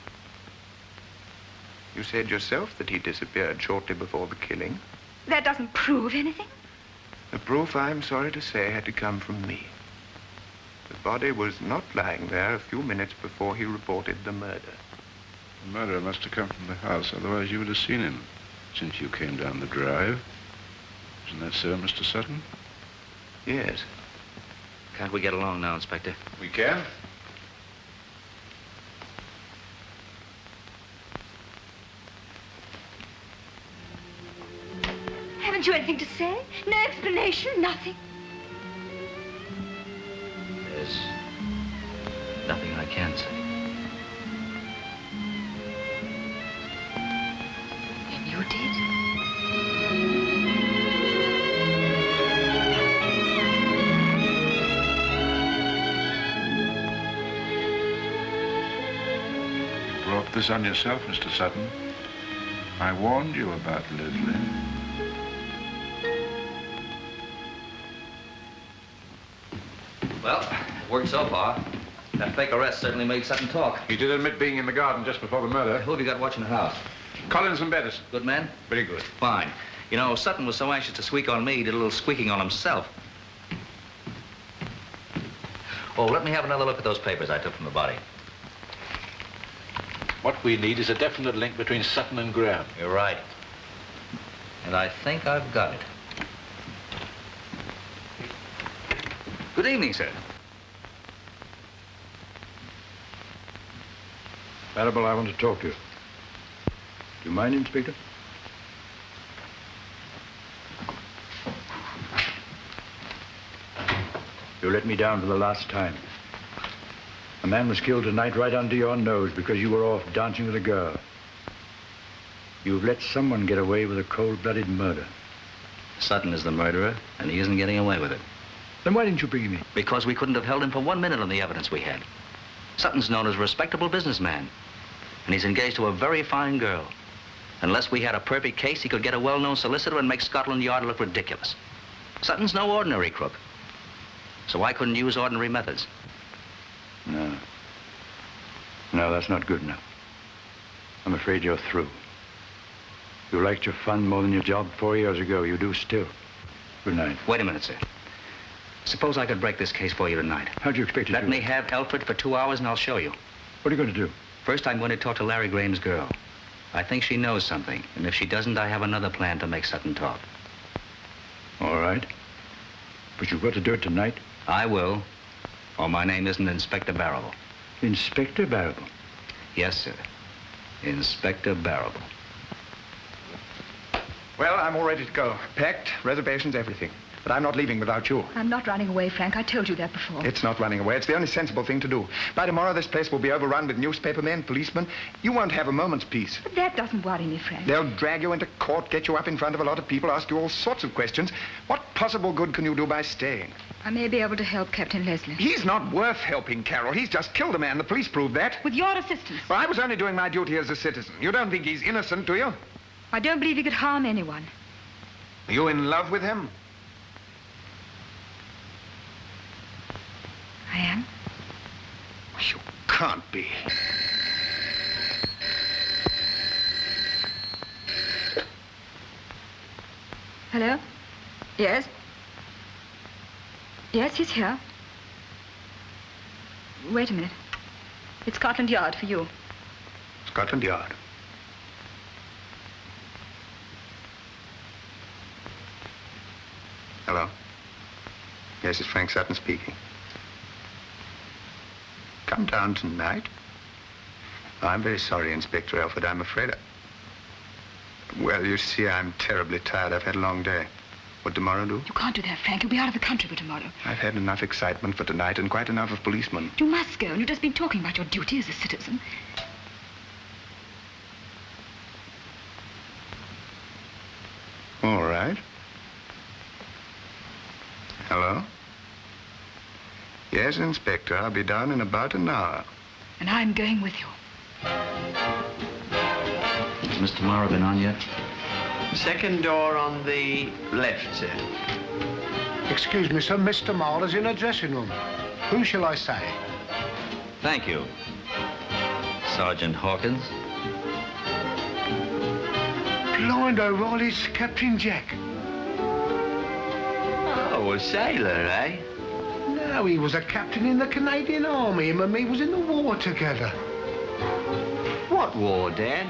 You said yourself that he disappeared shortly before the killing. That doesn't prove anything. The proof, I'm sorry to say, had to come from me. The body was not lying there a few minutes before he reported the murder. The murderer must have come from the house, otherwise you would have seen him since you came down the drive. Isn't that so, Mr. Sutton? Yes. Can't we get along now, Inspector? We can. Haven't you anything to say? No explanation, nothing? There's nothing I can say. And you did? You brought this on yourself, Mr. Sutton. I warned you about Leslie. Well, it worked so far. That fake arrest certainly made Sutton talk. He did admit being in the garden just before the murder. Who have you got watching the house? Collins and Bettison. Good men? Very good. Fine. You know, Sutton was so anxious to squeak on me, he did a little squeaking on himself. Oh, let me have another look at those papers I took from the body. What we need is a definite link between Sutton and Graeme. You're right. And I think I've got it. Good evening, sir. Barrabal, I want to talk to you. Do you mind, Inspector? You let me down for the last time. A man was killed tonight right under your nose because you were off dancing with a girl. You've let someone get away with a cold-blooded murder. Sutton is the murderer, and he isn't getting away with it. Then why didn't you bring him in? Because we couldn't have held him for 1 minute on the evidence we had. Sutton's known as a respectable businessman, and he's engaged to a very fine girl. Unless we had a perfect case, he could get a well-known solicitor and make Scotland Yard look ridiculous. Sutton's no ordinary crook, so I couldn't use ordinary methods. No. No, that's not good enough. I'm afraid you're through. You liked your fun more than your job 4 years ago. You do still. Good night. Wait a minute, sir. Suppose I could break this case for you tonight. How'd you expect to do Let me have Alfred for 2 hours and I'll show you. What are you going to do? First, I'm going to talk to Larry Graham's girl. I think she knows something, and if she doesn't, I have another plan to make Sutton talk. All right. But you've got to do it tonight. I will, or my name isn't Inspector Barrabal. Inspector Barrabal? Yes, sir. Inspector Barrabal. Well, I'm all ready to go. Packed, reservations, everything. But I'm not leaving without you. I'm not running away, Frank. I told you that before. It's not running away. It's the only sensible thing to do. By tomorrow, this place will be overrun with newspapermen, policemen. You won't have a moment's peace. But that doesn't worry me, Frank. They'll drag you into court, get you up in front of a lot of people, ask you all sorts of questions. What possible good can you do by staying? I may be able to help Captain Leslie. He's not worth helping, Carol. He's just killed a man. The police proved that. With your assistance. Well, I was only doing my duty as a citizen. You don't think he's innocent, do you? I don't believe he could harm anyone. Are you in love with him? I am. You can't be. Hello? Yes? Yes, he's here. Wait a minute. It's Scotland Yard for you. Scotland Yard. Hello? Yes, it's Frank Sutton speaking. Come down tonight? Oh, I'm very sorry, Inspector Alfred. I'm afraid Well, you see, I'm terribly tired. I've had a long day. Would tomorrow do? You can't do that, Frank. You'll be out of the country by tomorrow. I've had enough excitement for tonight and quite enough of policemen. You must go, and you've just been talking about your duty as a citizen. All right. Hello? Yes, Inspector. I'll be down in about an hour. And I'm going with you. Has Miss Tamara been on yet? Second door on the left, sir. Excuse me, sir. Mr. Marler's in a dressing room. Who shall I say? Thank you, Sergeant Hawkins. Blind O'Reilly's Captain Jack. Oh, a sailor, eh? No, he was a captain in the Canadian Army. Him and me was in the war together. What war, Dad?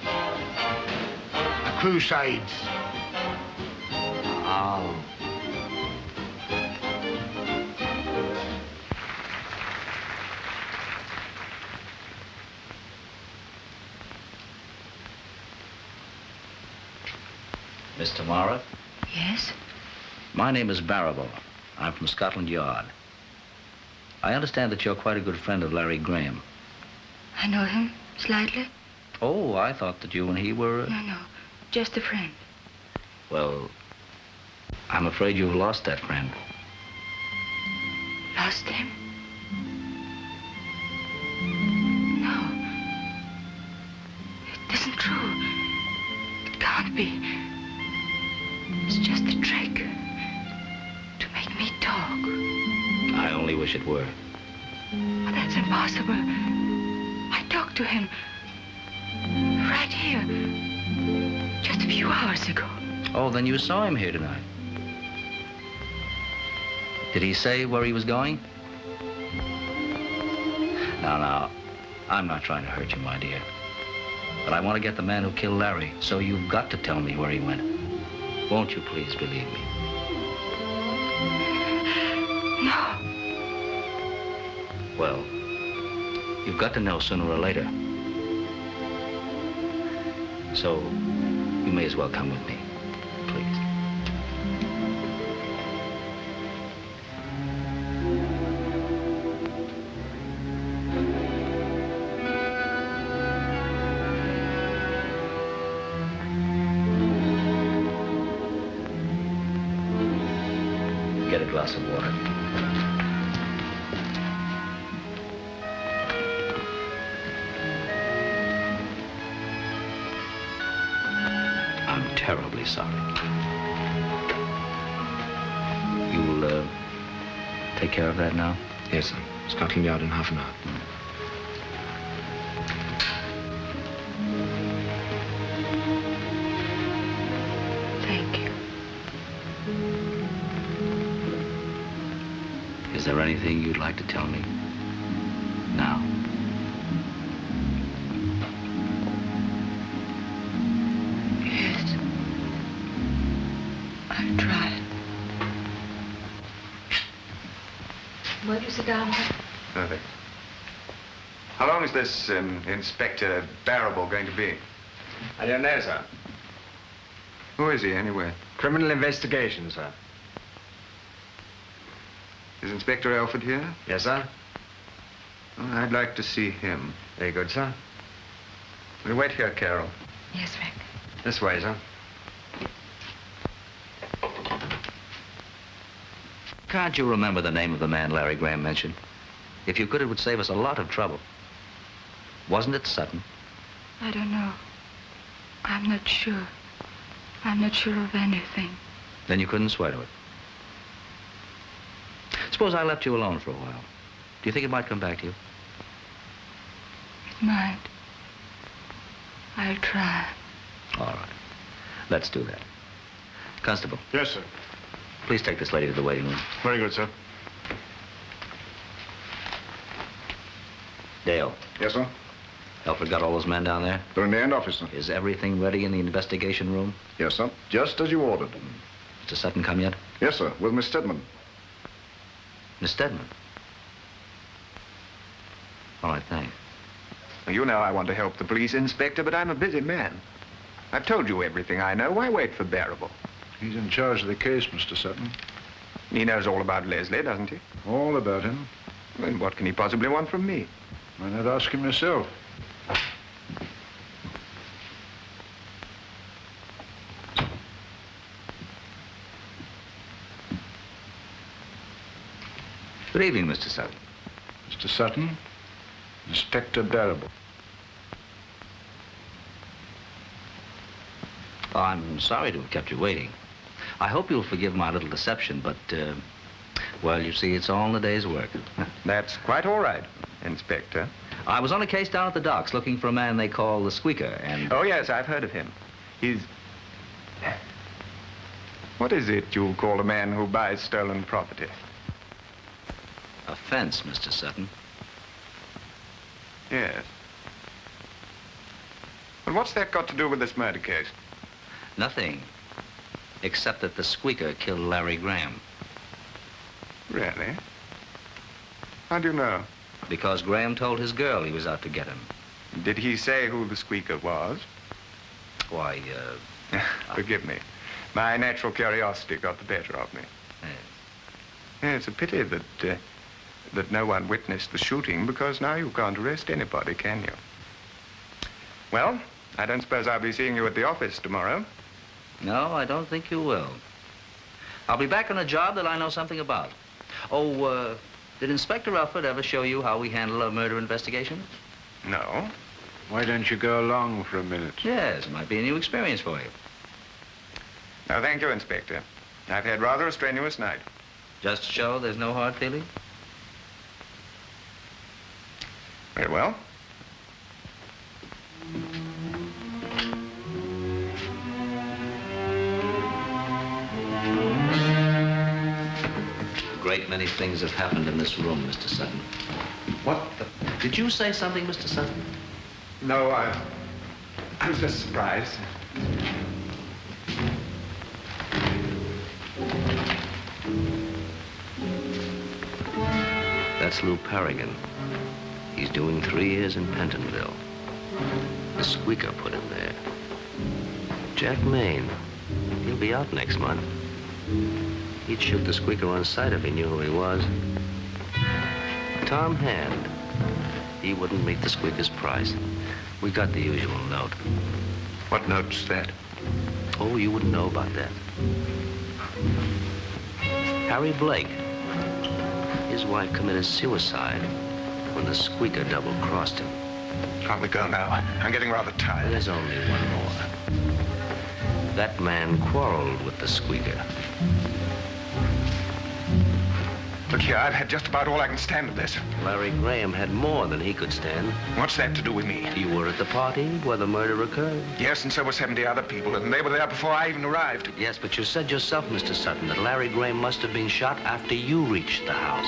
The Crusades. Oh. Miss Tamara? Yes? My name is Barrabal. I'm from Scotland Yard. I understand that you're quite a good friend of Larry Graeme. I know him, slightly. Oh, I thought that you and he were... No, just a friend. Well, I'm afraid you've lost that friend. Lost him? No. It isn't true. It can't be. It's just a trick to make me talk. I only wish it were. But that's impossible. I talked to him right here just a few hours ago. Oh, then you saw him here tonight. Did he say where he was going? Now, I'm not trying to hurt you, my dear. But I want to get the man who killed Larry, so you've got to tell me where he went. Won't you please believe me? No. Well, you've got to know sooner or later. So, you may as well come with me, please. Get a glass of water. I'm terribly sorry. You'll, take care of that now? Yes, sir. Scotland Yard in half an hour. Thank you. Is there anything you'd like to tell me now? Yes. I'll try. Won't you sit down? No, thanks. How long is this Inspector Barrabal going to be? I don't know, sir. Who is he, anyway? Criminal investigation, sir. Is Inspector Alford here? Yes, sir. Well, I'd like to see him. Very good, sir. Will you wait here, Carol? Yes, Rick. This way, sir. Can't you remember the name of the man Larry Graeme mentioned? If you could, it would save us a lot of trouble. Wasn't it Sutton? I don't know. I'm not sure. I'm not sure of anything. Then you couldn't swear to it. Suppose I left you alone for a while. Do you think it might come back to you? It might. I'll try. All right. Let's do that. Constable. Yes, sir. Please take this lady to the waiting room. Very good, sir. Dale. Yes, sir? Alfred got all those men down there? They're in the end office, sir. Is everything ready in the investigation room? Yes, sir. Just as you ordered. Mr. Sutton come yet? Yes, sir. With Miss Stedman. Miss Stedman? All right, thanks. You know I want to help the police, Inspector, but I'm a busy man. I've told you everything I know. Why wait for Barrabal? He's in charge of the case, Mr. Sutton. He knows all about Leslie, doesn't he? All about him. Then what can he possibly want from me? Why not ask him yourself? Good evening, Mr. Sutton. Mr. Sutton, Inspector Barrabal. Oh, I'm sorry to have kept you waiting. I hope you'll forgive my little deception, but, well, you see, it's all in the day's work. That's quite all right, Inspector. I was on a case down at the docks looking for a man they call the Squeaker, and... Oh, yes, I've heard of him. He's... What is it you call a man who buys stolen property? A fence, Mr. Sutton. Yes. Well, what's that got to do with this murder case? Nothing, except that the Squeaker killed Larry Graham. Really? How do you know? Because Graham told his girl he was out to get him. Did he say who the Squeaker was? Why, Forgive me. My natural curiosity got the better of me. Yes. Yeah, it's a pity that no one witnessed the shooting, because now you can't arrest anybody, can you? Well, I don't suppose I'll be seeing you at the office tomorrow. No, I don't think you will. I'll be back on a job that I know something about. Oh, did Inspector Rufford ever show you how we handle a murder investigation? No. Why don't you go along for a minute? Yes, it might be a new experience for you. No, thank you, Inspector. I've had rather a strenuous night. Just to show there's no hard feeling? Very well. A great many things have happened in this room, Mr. Sutton. What the... Did you say something, Mr. Sutton? No, I was just surprised. That's Lou Parrigan. He's doing 3 years in Pentonville. The Squeaker put him there. Jack Maine. He'll be out next month. He'd shoot the Squeaker on sight if he knew who he was. Tom Hand. He wouldn't meet the Squeaker's price. We got the usual note. What note's that? Oh, you wouldn't know about that. Harry Blake. His wife committed suicide when the Squeaker double-crossed him. Can't we go now? I'm getting rather tired. There's only one more. That man quarreled with the Squeaker. Look here, I've had just about all I can stand of this. Larry Graham had more than he could stand. What's that to do with me? You were at the party where the murder occurred. Yes, and so were 70 other people, and they were there before I even arrived. Yes, but you said yourself, Mr. Sutton, that Larry Graham must have been shot after you reached the house.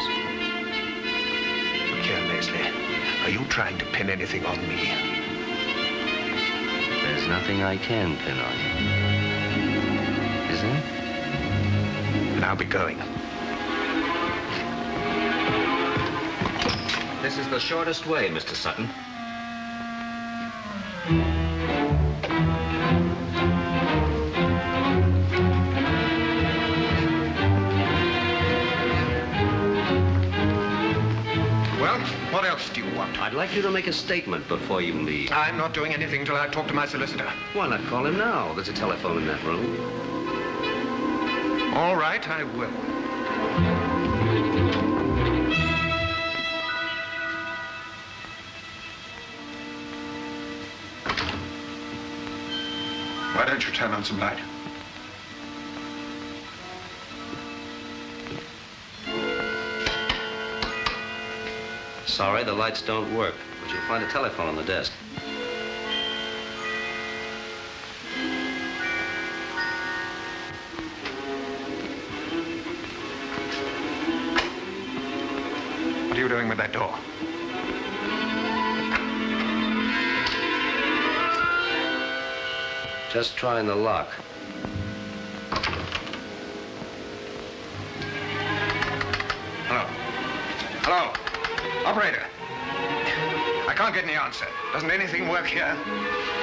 Look here, Leslie. Are you trying to pin anything on me? There's nothing I can pin on you. Is there? And I'll be going. This is the shortest way, Mr. Sutton. Well, what else do you want? I'd like you to make a statement before you leave. I'm not doing anything till I talk to my solicitor. Why not call him now? There's a telephone in that room. All right, I will. Why don't you turn on some light? Sorry, the lights don't work, but you'll find a telephone on the desk. What are you doing with that door? Just trying the lock. Hello? Hello? Operator. I can't get any answer. Doesn't anything work here?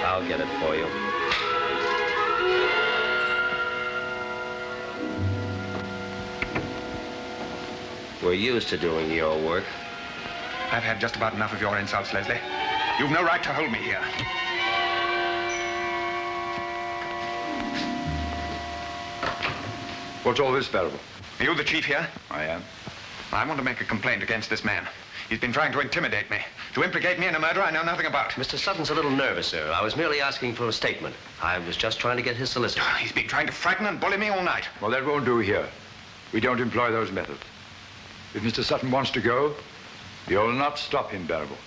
I'll get it for you. We're used to doing your work. I've had just about enough of your insults, Leslie. You've no right to hold me here. What's all this, Barrabal? Are you the chief here? I am. I want to make a complaint against this man. He's been trying to intimidate me, to implicate me in a murder I know nothing about. Mr. Sutton's a little nervous, sir. I was merely asking for a statement. I was just trying to get his solicitor. He's been trying to frighten and bully me all night. Well, that won't do here. We don't employ those methods. If Mr. Sutton wants to go, you'll not stop him, Barrabal.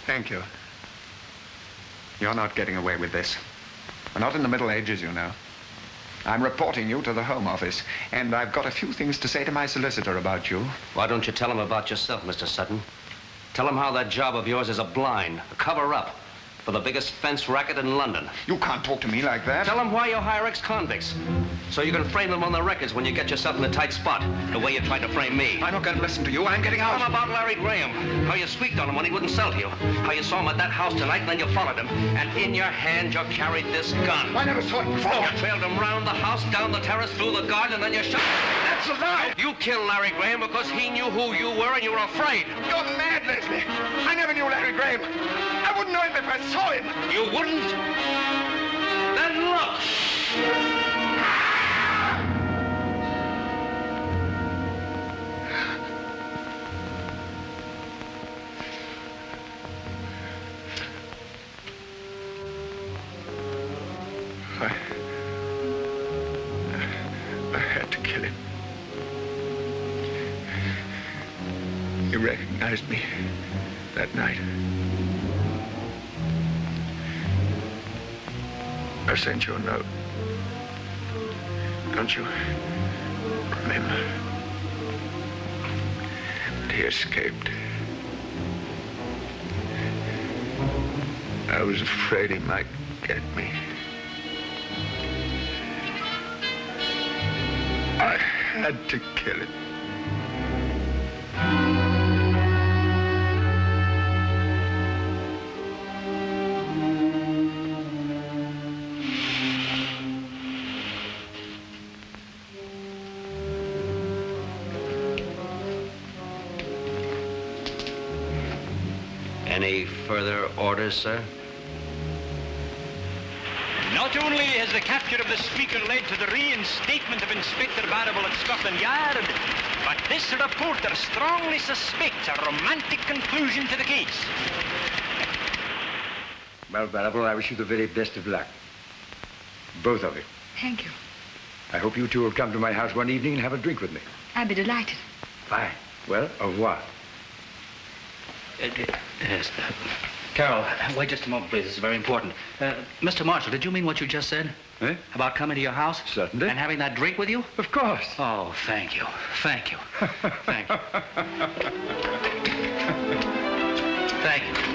Thank you. You're not getting away with this. We're not in the Middle Ages, you know. I'm reporting you to the Home Office, and I've got a few things to say to my solicitor about you. Why don't you tell him about yourself, Mr. Sutton? Tell him how that job of yours is a blind, a cover-up for the biggest fence racket in London. You can't talk to me like that. Tell him why you hire ex-convicts, so you can frame them on the records when you get yourself in a tight spot, the way you tried to frame me. I'm not going to listen to you. I'm getting out. Tell him about Larry Graham, how you squeaked on him when he wouldn't sell to you, how you saw him at that house tonight and then you followed him, and in your hand you carried this gun. I never saw it before. You trailed him round the house, down the terrace, through the garden, and then you shot him. That's a lie. You killed Larry Graham because he knew who you were and you were afraid. You're mad, Leslie. I never knew Larry Graham. I wouldn't know him if I saw him. You wouldn't? Then look. I had to kill him. He recognized me that night. I sent you a note. Don't you remember? But he escaped. I was afraid he might get me. I had to kill him. Any further orders, sir? Not only has the capture of the speaker led to the reinstatement of Inspector Barrabal at Scotland Yard, but this reporter strongly suspects a romantic conclusion to the case. Well, Barrabal, I wish you the very best of luck. Both of you. Thank you. I hope you two will come to my house one evening and have a drink with me. I'd be delighted. Fine. Well, au revoir. Yes. Carol, wait just a moment, please. This is very important. Mr. Marshall, did you mean what you just said? Eh? About coming to your house? Certainly. And having that drink with you? Of course. Oh, thank you. Thank you. Thank you. Thank you.